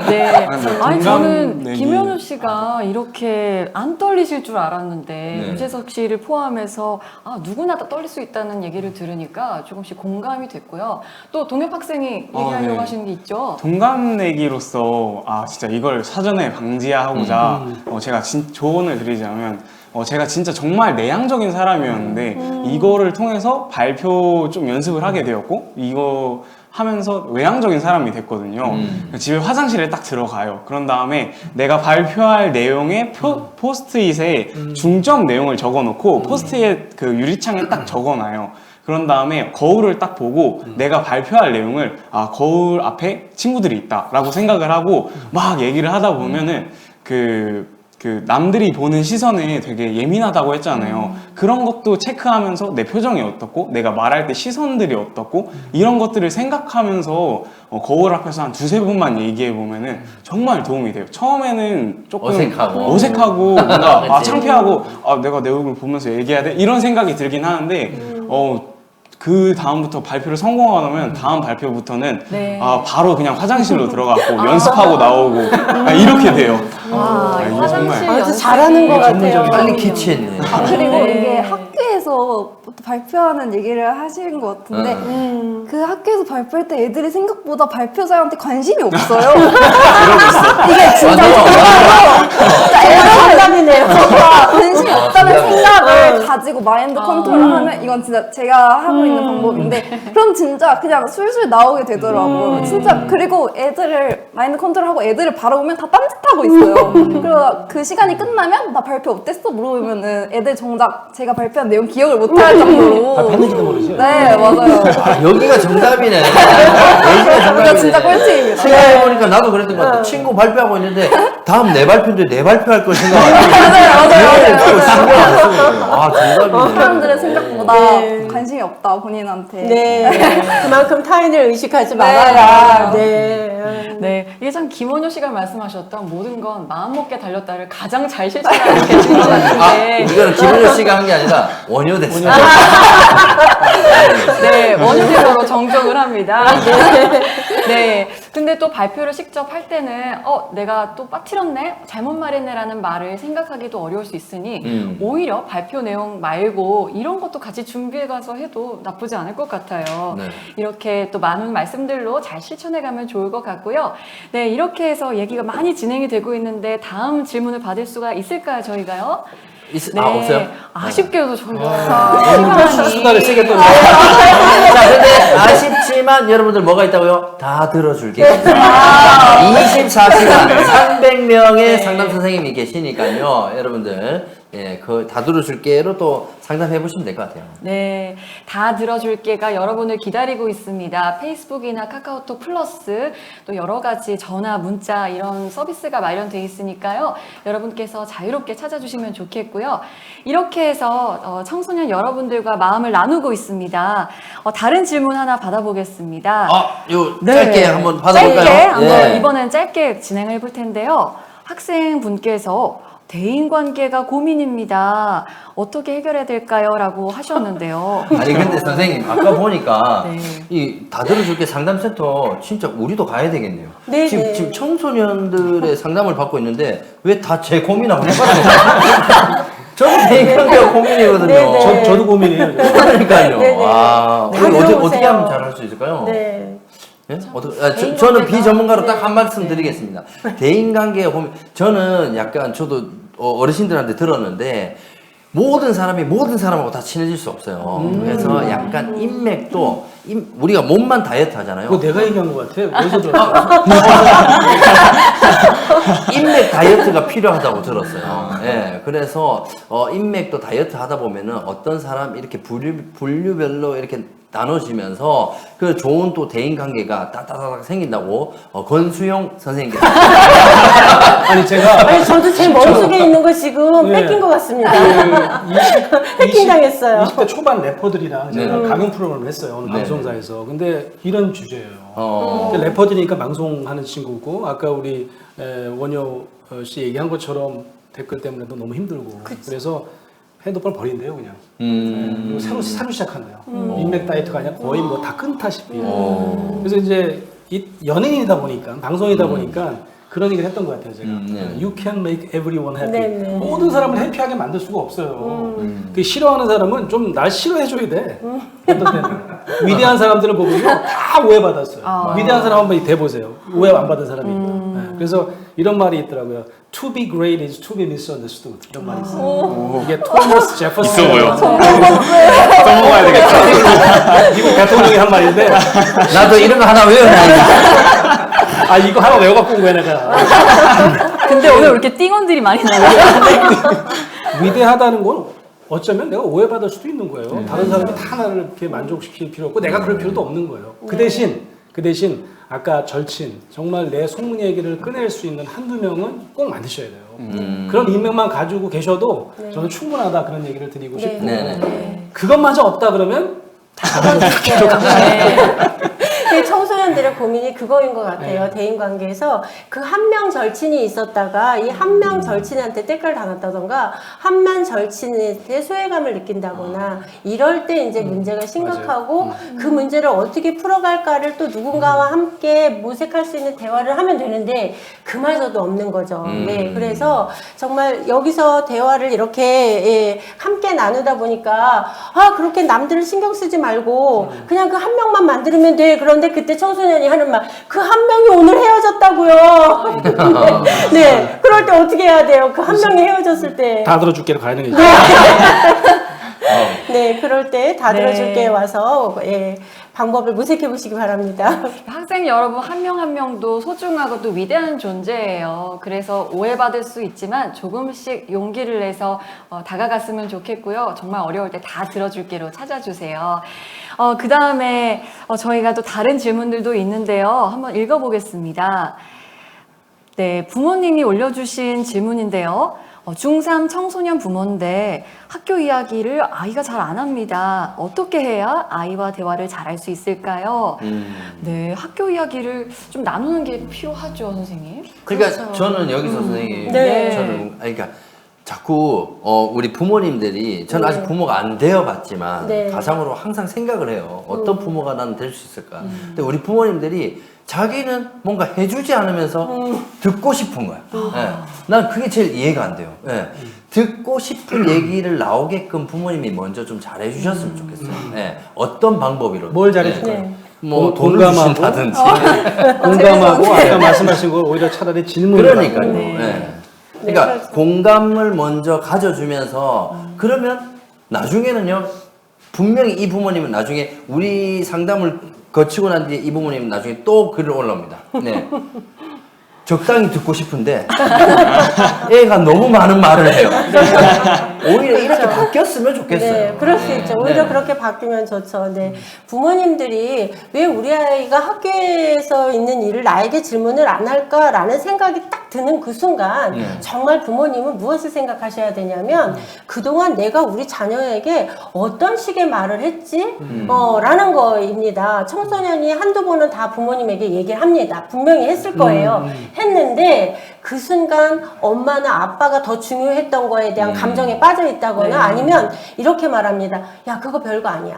네. 아니 저는 내기. 김현우 씨가 이렇게 안 떨리실 줄 알았는데 네. 유재석 씨를 포함해서 누구나 다 떨릴 수 있다는 얘기를 들으니까 조금씩 공감이 됐고요. 또 동엽 학생이 얘기하려고 네. 하시는 게 있죠. 동갑내기로서 진짜 이걸 사전에 방지하고자 제가 조언을 드리자면 제가 진짜 정말 내향적인 사람이었는데 이거를 통해서 발표 좀 연습을 하게 되었고 이거 하면서 외향적인 사람이 됐거든요. 집에 화장실에 딱 들어가요. 그런 다음에 내가 발표할 내용의 포스트잇에 중점 내용을 적어놓고 포스트잇 그 유리창에 딱 적어놔요. 그런 다음에 거울을 딱 보고 내가 발표할 내용을 거울 앞에 친구들이 있다라고 생각을 하고 막 얘기를 하다 보면은 그 남들이 보는 시선에 되게 예민하다고 했잖아요. 그런 것도 체크하면서 내 표정이 어떻고 내가 말할 때 시선들이 어떻고 이런 것들을 생각하면서 거울 앞에서 한 2-3분만 얘기해 보면은 정말 도움이 돼요. 처음에는 조금 어색하고 뭔가 창피하고 내가 내 얼굴 보면서 얘기해야 돼? 이런 생각이 들긴 하는데 그 다음부터 발표를 성공하고 나면 다음 발표부터는 바로 그냥 화장실로 들어가고 연습하고 나오고 이렇게 돼요. 이게 정말 아주 잘하는 것 같아요. 빨리 캐치했네. 그리고 이게 학교에서 발표하는 얘기를 하시는 것 같은데 그 학교에서 발표할 때 애들이 생각보다 발표자한테 관심이 없어요. 이게 진짜 정답이네요. 관심이 없다는 생각을 가지고 마인드 컨트롤을 하면 이건 진짜 제가 하고 있는 방법인데 그럼 진짜 그냥 술술 나오게 되더라고요. 진짜 그리고 애들을 마인드 컨트롤하고 애들을 바라보면 다 딴짓하고 있어요. 그리고 그 시간이 끝나면 나 발표 어땠어? 물어보면은 애들 정작 제가 발표한 내용 기억을 못할 정도로 발표했는지도 모르죠. 네 맞아요. 여기가 정답이네. 여기가 정답이네. 진짜 꿀팁입니다. 생각해보니까 나도 그랬던 것 같아. 친구 발표하고 있는데 다음 내 발표인데 내 발표할 걸 생각하고 맞아요. 신경 안 쓰고 정답이네. 사람들은 생각보다 관심이 없다 본인한테. 네. 그만큼 타인을 의식하지 말아라. 네, 이게 참 김원효 씨가 말씀하셨던 모든 건 마음먹게 달렸다를 가장 잘 실천하고 계신 것 같은데. 이거는 김원효 씨가 한 게 아니라 원효 됐어요. 네, 원효대로 정정을 합니다. 네. 근데 또 발표를 직접 할 때는 내가 또 빠뜨렸네? 잘못 말했네라는 말을 생각하기도 어려울 수 있으니 오히려 발표 내용 말고 이런 것도 같이 준비해 가서 해도 나쁘지 않을 것 같아요. 네. 이렇게 또 많은 말씀들로 잘 실천해 가면 좋을 것 같고요. 네, 이렇게 해서 얘기가 많이 진행이 되고 있는데 다음 질문을 받을 수가 있을까요, 저희가요? 네. 없어요? 아쉽게도 저희가 수다를 세게 떠. 자, 근데 아쉽지만 여러분들 뭐가 있다고요? 다 들어줄게요. 24시간 300명의 상담 선생님이 계시니까요. 여러분들 예, 그 다 들어줄게로 또 상담해 보시면 될 것 같아요. 네, 다 들어줄게가 여러분을 기다리고 있습니다. 페이스북이나 카카오톡 플러스 또 여러 가지 전화, 문자 이런 서비스가 마련되어 있으니까요. 여러분께서 자유롭게 찾아주시면 좋겠고요. 이렇게 해서 청소년 여러분들과 마음을 나누고 있습니다. 다른 질문 하나 받아보겠습니다. 요 짧게 한번 받아볼까요? 짧게 한번 예. 이번엔 짧게 진행해 볼 텐데요. 학생분께서 대인관계가 고민입니다. 어떻게 해결해야 될까요? 라고 하셨는데요. 아니 근데 선생님 아까 보니까 네. 이 다 들어줄게 상담센터 진짜 우리도 가야 되겠네요. 네, 지금, 네. 지금 청소년들의 상담을 받고 있는데 왜 다 제 고민하고 해봤어요? 저는 대인관계가 고민이거든요. 네, 네. 저도 고민이에요. 그러니까요. 네, 네. 아, 다 우리 어떻게 들어보세요. 하면 잘할 수 있을까요? 네. 예? 저는 비전문가로 네. 딱 한 말씀 드리겠습니다. 대인관계가 고민, 저는 약간 저도 어르신들한테 들었는데 모든 사람이 모든 사람하고 다 친해질 수 없어요. 그래서 약간 인맥도 우리가 몸만 다이어트 하잖아요. 그거 내가 얘기한 것 같아요. 어디서 들었어요? 인맥 다이어트가 필요하다고 들었어요. 예, 그래서 인맥도 다이어트 하다 보면은 어떤 사람 이렇게 분류별로 이렇게 나눠지면서 그 좋은 또 대인 관계가 따다닥 생긴다고 권수영 선생님께서 아니 제가 아니 저도 제 머릿속에 있는 거 지금 네. 뺏긴 것 같습니다. 그 해킹당했어요. 20대 초반 래퍼들이랑 제가 네. 강연 프로그램을 했어요. 오늘 네. 방송사에서. 근데 이런 주제예요. 래퍼들이니까 방송하는 친구고 아까 우리 원효 씨 얘기한 것처럼 댓글 때문에도 너무 힘들고 그래서 핸드폰 버린대요 그냥. 그리고 새로 시작한대요. 인맥 다이어트가 아니라 거의 뭐 다 끊다시피. 그래서 이제 연예인이다 보니까 방송이다 보니까 그런 얘기를 했던 것 같아요 제가. You can make everyone happy. 네, 네. 모든 사람을 해피하게 만들 수가 없어요. 그 싫어하는 사람은 좀 날 싫어해줘야 돼. 어떤 때는. 위대한 사람들을 보면요 다 오해받았어요. 위대한 사람 한번 대보세요. 오해 안 받은 사람이. 네. 그래서 이런 말이 있더라고요. To be great is to be misunderstood. 이런 말이 있어요. 이게 토머스 제퍼슨. 있어 보여. 써먹어야 되겠다. 미국 대통령이 한 말인데 나도 이런 거 하나 외워놔야겠다. 아 이거 하나 외워갖고 온 거야 내가. 근데 오늘 왜 이렇게 띵언들이 많이 나요? 위대하다는 건 어쩌면 내가 오해받을 수도 있는 거예요. 다른 사람이 다 나를 이렇게 만족시킬 필요 없고 내가 그럴 필요도 없는 거예요. 그 대신 아까 절친 정말 내 속문 얘기를 꺼낼 수 있는 한두 명은 꼭 만드셔야 돼요. 그런 인맥만 가지고 계셔도 저는 충분하다 그런 얘기를 드리고 싶고 그것마저 없다 그러면 청소년들의 고민이 그거인 것 같아요. 대인관계에서 그 한 명 절친이 있었다가 이 한 명 절친한테 때깔 당했다던가 한 명 절친한테 소외감을 느낀다거나 이럴 때 이제 문제가 심각하고 그 문제를 어떻게 풀어갈까를 또 누군가와 함께 모색할 수 있는 대화를 하면 되는데 그마저도 없는 거죠. 네, 그래서 정말 여기서 대화를 이렇게 함께 나누다 보니까 그렇게 남들을 신경 쓰지 말고 그냥 그 한 명만 만들면 돼. 그런데 그때 청소년이 하는 말, 그 한 명이 오늘 헤어졌다고요. 네, 그럴 때 어떻게 해야 돼요? 그 한 명이 헤어졌을 때. 다 들어줄게로 가야 되는 거죠. 네, 그럴 때 다 들어줄게 와서 방법을 모색해 보시기 바랍니다. 학생 여러분 한 명 한 명도 소중하고 또 위대한 존재예요. 그래서 오해받을 수 있지만 조금씩 용기를 내서 다가갔으면 좋겠고요. 정말 어려울 때 다 들어줄게로 찾아주세요. 그 다음에 저희가 또 다른 질문들도 있는데요. 한번 읽어보겠습니다. 네, 부모님이 올려주신 질문인데요. 중3 청소년 부모인데 학교 이야기를 아이가 잘 안 합니다. 어떻게 해야 아이와 대화를 잘할 수 있을까요? 네, 학교 이야기를 좀 나누는 게 필요하죠, 선생님. 그러니까 그렇죠. 저는 여기서 선생님, 네. 저는 그러니까 자꾸 우리 부모님들이 저는 아직 부모가 안 되어봤지만 네. 가상으로 항상 생각을 해요. 어떤 부모가 나는 될 수 있을까? 근데 우리 부모님들이 자기는 뭔가 해주지 않으면서 듣고 싶은 거야. 난 그게 제일 이해가 안 돼요. 듣고 싶은 얘기를 나오게끔 부모님이 먼저 좀 잘해주셨으면 좋겠어요. 어떤 방법이로? 뭘 잘해줄까요? 뭐 돈을 주신다든지. 공감하고 아까 말씀하신 거 오히려 차라리 질문을 그러니까요. 그러니까 공감을 먼저 가져주면서 그러면 나중에는요 분명히 이 부모님은 나중에 우리 상담을 거치고 난 뒤에 이 부모님은 나중에 또 글을 올라옵니다. 네. 적당히 듣고 싶은데 애가 너무 많은 말을 해요. 오히려 이렇게 바뀌었으면 좋겠어요. 네, 그럴 수 있죠. 오히려 그렇게 바뀌면 좋죠. 네. 부모님들이 왜 우리 아이가 학교에서 있는 일을 나에게 질문을 안 할까라는 생각이 딱 드는 그 순간 정말 부모님은 무엇을 생각하셔야 되냐면 그동안 내가 우리 자녀에게 어떤 식의 말을 했지? 라는 거입니다. 청소년이 한두 번은 다 부모님에게 얘기를 합니다. 분명히 했을 거예요. 했는데 그 순간 엄마나 아빠가 더 중요했던 거에 대한 감정에 빠져 있다거나 아니면 이렇게 말합니다. 야, 그거 별거 아니야.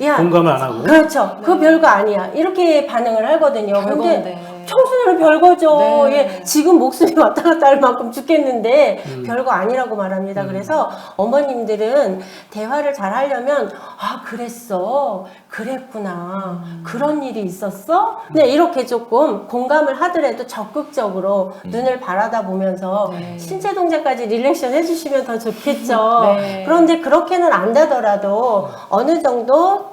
야, 공감을 안 하고. 그렇죠. 그거 별거 아니야. 이렇게 반응을 하거든요. 근데 청소년은 별거죠. 예, 지금 목숨이 왔다 갔다 할 만큼 죽겠는데 별거 아니라고 말합니다. 그래서 어머님들은 대화를 잘 하려면 아, 그랬어. 그랬구나. 그런 일이 있었어? 네, 이렇게 조금 공감을 하더라도 적극적으로 눈을 바라다 보면서 신체 동작까지 릴렉션 해주시면 더 좋겠죠. 그런데 그렇게는 안 되더라도 어느 정도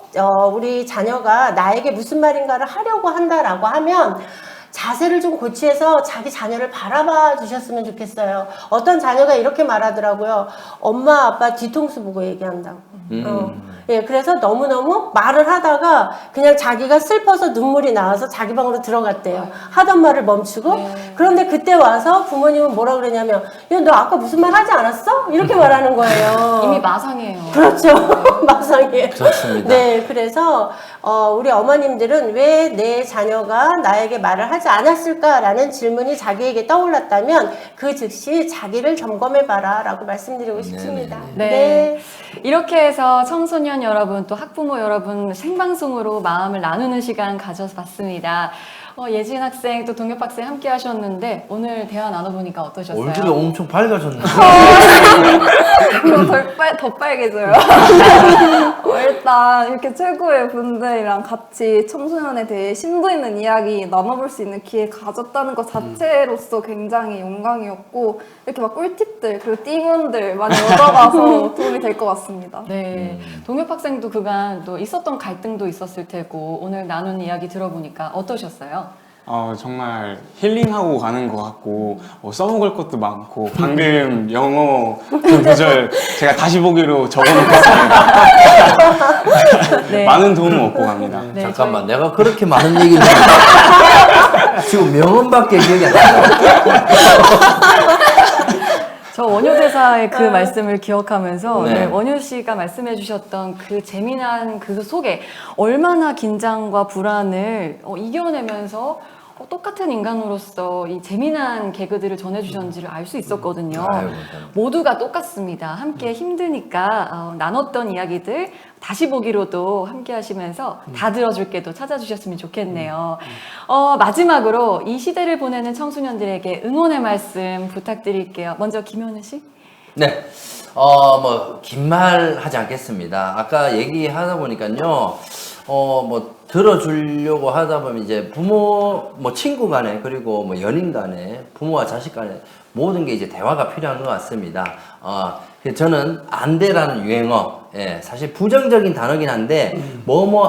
우리 자녀가 나에게 무슨 말인가를 하려고 한다라고 하면 자세를 좀 고치해서 자기 자녀를 바라봐 주셨으면 좋겠어요. 어떤 자녀가 이렇게 말하더라고요. 엄마 아빠 뒤통수 보고 얘기한다고. 예, 그래서 너무너무 말을 하다가 그냥 자기가 슬퍼서 눈물이 나와서 자기 방으로 들어갔대요. 하던 말을 멈추고. 그런데 그때 와서 부모님은 뭐라 그러냐면 야, 너 아까 무슨 말 하지 않았어? 이렇게 말하는 거예요. 이미 마상이에요. 그렇죠. 마상이에요. 그렇습니다. 네, 그래서 우리 어머님들은 왜 내 자녀가 나에게 말을 하지 않았을까라는 질문이 자기에게 떠올랐다면 그 즉시 자기를 점검해봐라 라고 말씀드리고 싶습니다. 네. 이렇게 해서 청소년 여러분 또 학부모 여러분 생방송으로 마음을 나누는 시간 가져봤습니다. 예진 학생 또 동엽 학생 함께 하셨는데 오늘 대화 나눠보니까 어떠셨어요? 얼굴이 엄청 밝아졌네요. 더 빨개져요. 일단 이렇게 최고의 분들이랑 같이 청소년에 대해 심도 있는 이야기 나눠볼 수 있는 기회 가졌다는 것 자체로서 굉장히 영광이었고 이렇게 막 꿀팁들 그리고 띵언들 많이 얻어가서 도움이 될 것 같습니다. 네, 동엽 학생도 그간 또 있었던 갈등도 있었을 테고 오늘 나눈 이야기 들어보니까 어떠셨어요? 정말 힐링하고 가는 것 같고 써먹을 것도 많고 방금 영어 그 구절 제가 다시 보기로 적어놓겠습니다. 많은 도움 얻고 갑니다. 잠깐만 내가 그렇게 많은 얘기를 지금 명언밖에 기억이 안 나요. 저 원효 대사의 그 말씀을 기억하면서 네. 원효 씨가 말씀해 주셨던 그 재미난 그 속에 얼마나 긴장과 불안을 이겨내면서 똑같은 인간으로서 이 재미난 개그들을 전해주셨는지를 알 수 있었거든요. 모두가 똑같습니다. 함께 힘드니까 나눴던 이야기들 다시 보기로도 함께 하시면서 다 들어줄게도 찾아주셨으면 좋겠네요. 마지막으로 이 시대를 보내는 청소년들에게 응원의 말씀 부탁드릴게요. 먼저 김현우 씨. 네. 긴 말 하지 않겠습니다. 아까 얘기하다 보니까요. 들어주려고 하다 보면 이제 부모, 친구 간에, 그리고 연인 간에, 부모와 자식 간에 모든 게 이제 대화가 필요한 것 같습니다. 저는 안 돼라는 유행어, 사실 부정적인 단어긴 한데,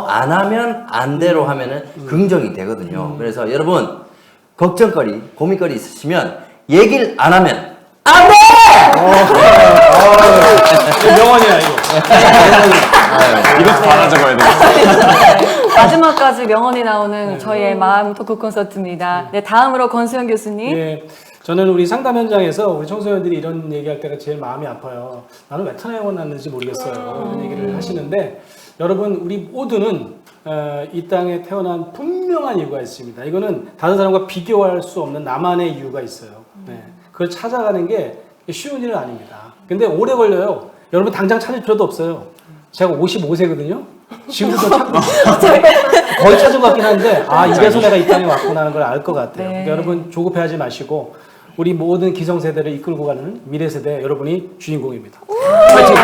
안 하면 안 돼로 하면은 긍정이 되거든요. 그래서 여러분, 걱정거리, 고민거리 있으시면 얘기를 안 하면 안 돼! 명언이야, 이거. 이것도 받아 적어야 돼요. 마지막까지 명언이 나오는 저희의 마음 토크 콘서트입니다. 네, 다음으로 권수영 교수님. 네, 저는 우리 상담 현장에서 우리 청소년들이 이런 얘기할 때가 제일 마음이 아파요. 나는 왜 태어났는지 모르겠어요. 이런 얘기를 하시는데 여러분 우리 모두는 이 땅에 태어난 분명한 이유가 있습니다. 이거는 다른 사람과 비교할 수 없는 나만의 이유가 있어요. 네, 그걸 찾아가는 게 쉬운 일은 아닙니다. 근데 오래 걸려요. 여러분 당장 찾을 필요도 없어요. 제가 55세거든요. 지금부터 찾고 거의 찾은 것 같긴 한데 이래서 내가 이 땅에 왔구나 하는 걸 알 것 같아요. 그러니까 여러분 조급해하지 마시고 우리 모든 기성세대를 이끌고 가는 미래세대 여러분이 주인공입니다. 파이팅!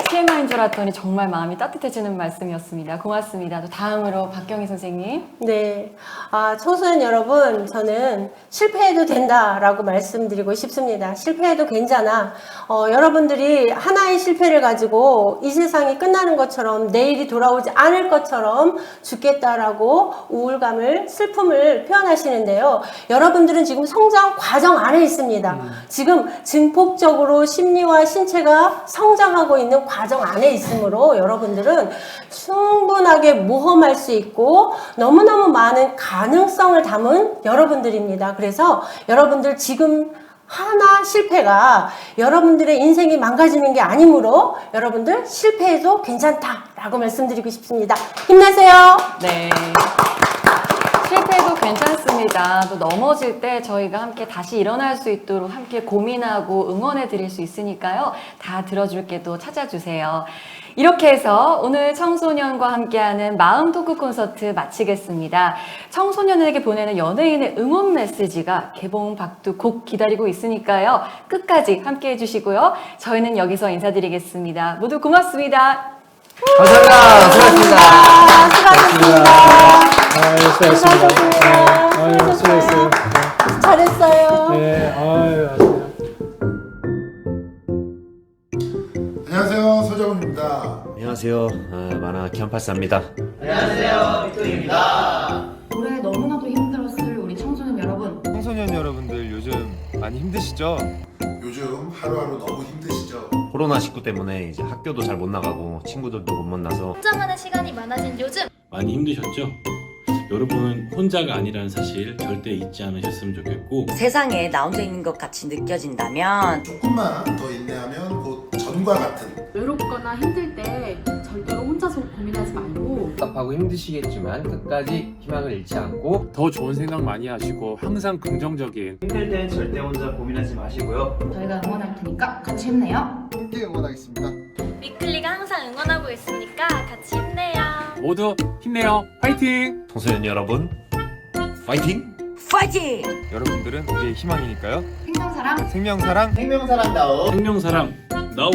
TMI인 줄 알았더니 정말 마음이 따뜻해지는 말씀이었습니다. 고맙습니다. 또 다음으로 박경희 선생님. 네. 청소년 여러분, 저는 실패해도 된다라고 말씀드리고 싶습니다. 실패해도 괜찮아. 여러분들이 하나의 실패를 가지고 이 세상이 끝나는 것처럼 내일이 돌아오지 않을 것처럼 죽겠다라고 우울감을, 슬픔을 표현하시는데요. 여러분들은 지금 성장 과정 안에 있습니다. 지금 증폭적으로 심리와 신체가 성장하고 있는 과정 안에 있으므로 여러분들은 충분하게 모험할 수 있고 너무너무 많은 가능성을 담은 여러분들입니다. 그래서 여러분들 지금 하나 실패가 여러분들의 인생이 망가지는 게 아니므로 여러분들 실패해도 괜찮다라고 말씀드리고 싶습니다. 힘내세요. 네. 실패해도 괜찮습니다. 또 넘어질 때 저희가 함께 다시 일어날 수 있도록 함께 고민하고 응원해 드릴 수 있으니까요. 다 들어줄게도 찾아주세요. 이렇게 해서 오늘 청소년과 함께하는 마음 토크 콘서트 마치겠습니다. 청소년에게 보내는 연예인의 응원 메시지가 개봉 박두 곧 기다리고 있으니까요. 끝까지 함께 해주시고요. 저희는 여기서 인사드리겠습니다. 모두 고맙습니다. 감사합니다. 수고하셨습니다. 수고하셨습니다. 수고했어요. 잘했어요. 네, 안녕하세요, 서정훈입니다. 안녕하세요. 만화 견파사입니다. 올해 너무나도 힘들었을 우리 청소년 여러분. 청소년 여러분들 요즘 많이 힘드시죠? 요즘 하루하루 너무 힘드시죠? 코로나19 때문에 이제 학교도 잘 못 나가고 친구들도 못 만나서 혼자만의 시간이 많아진 요즘 많이 힘드셨죠? 여러분은 혼자가 아니라는 사실 절대 잊지 않으셨으면 좋겠고 세상에 나 혼자 있는 것 같이 느껴진다면 조금만 더 인내하면 곧 전과 같은 외롭거나 힘들 때 절대로 혼자서 고민하지 말고 답답하고 힘드시겠지만 끝까지 희망을 잃지 않고 더 좋은 생각 많이 하시고 항상 긍정적인. 힘들 땐 절대 혼자 고민하지 마시고요. 저희가 응원할 테니까 같이 힘내요. 함께 응원하겠습니다. 위클리가 항상 응원하고 있으니까 같이 힘내요. 모두 힘내요. 화이팅! 청소년 여러분 파이팅! 파이팅! 여러분들은 우리의 희망이니까요. 생명사랑 생명사랑 생명사랑 나우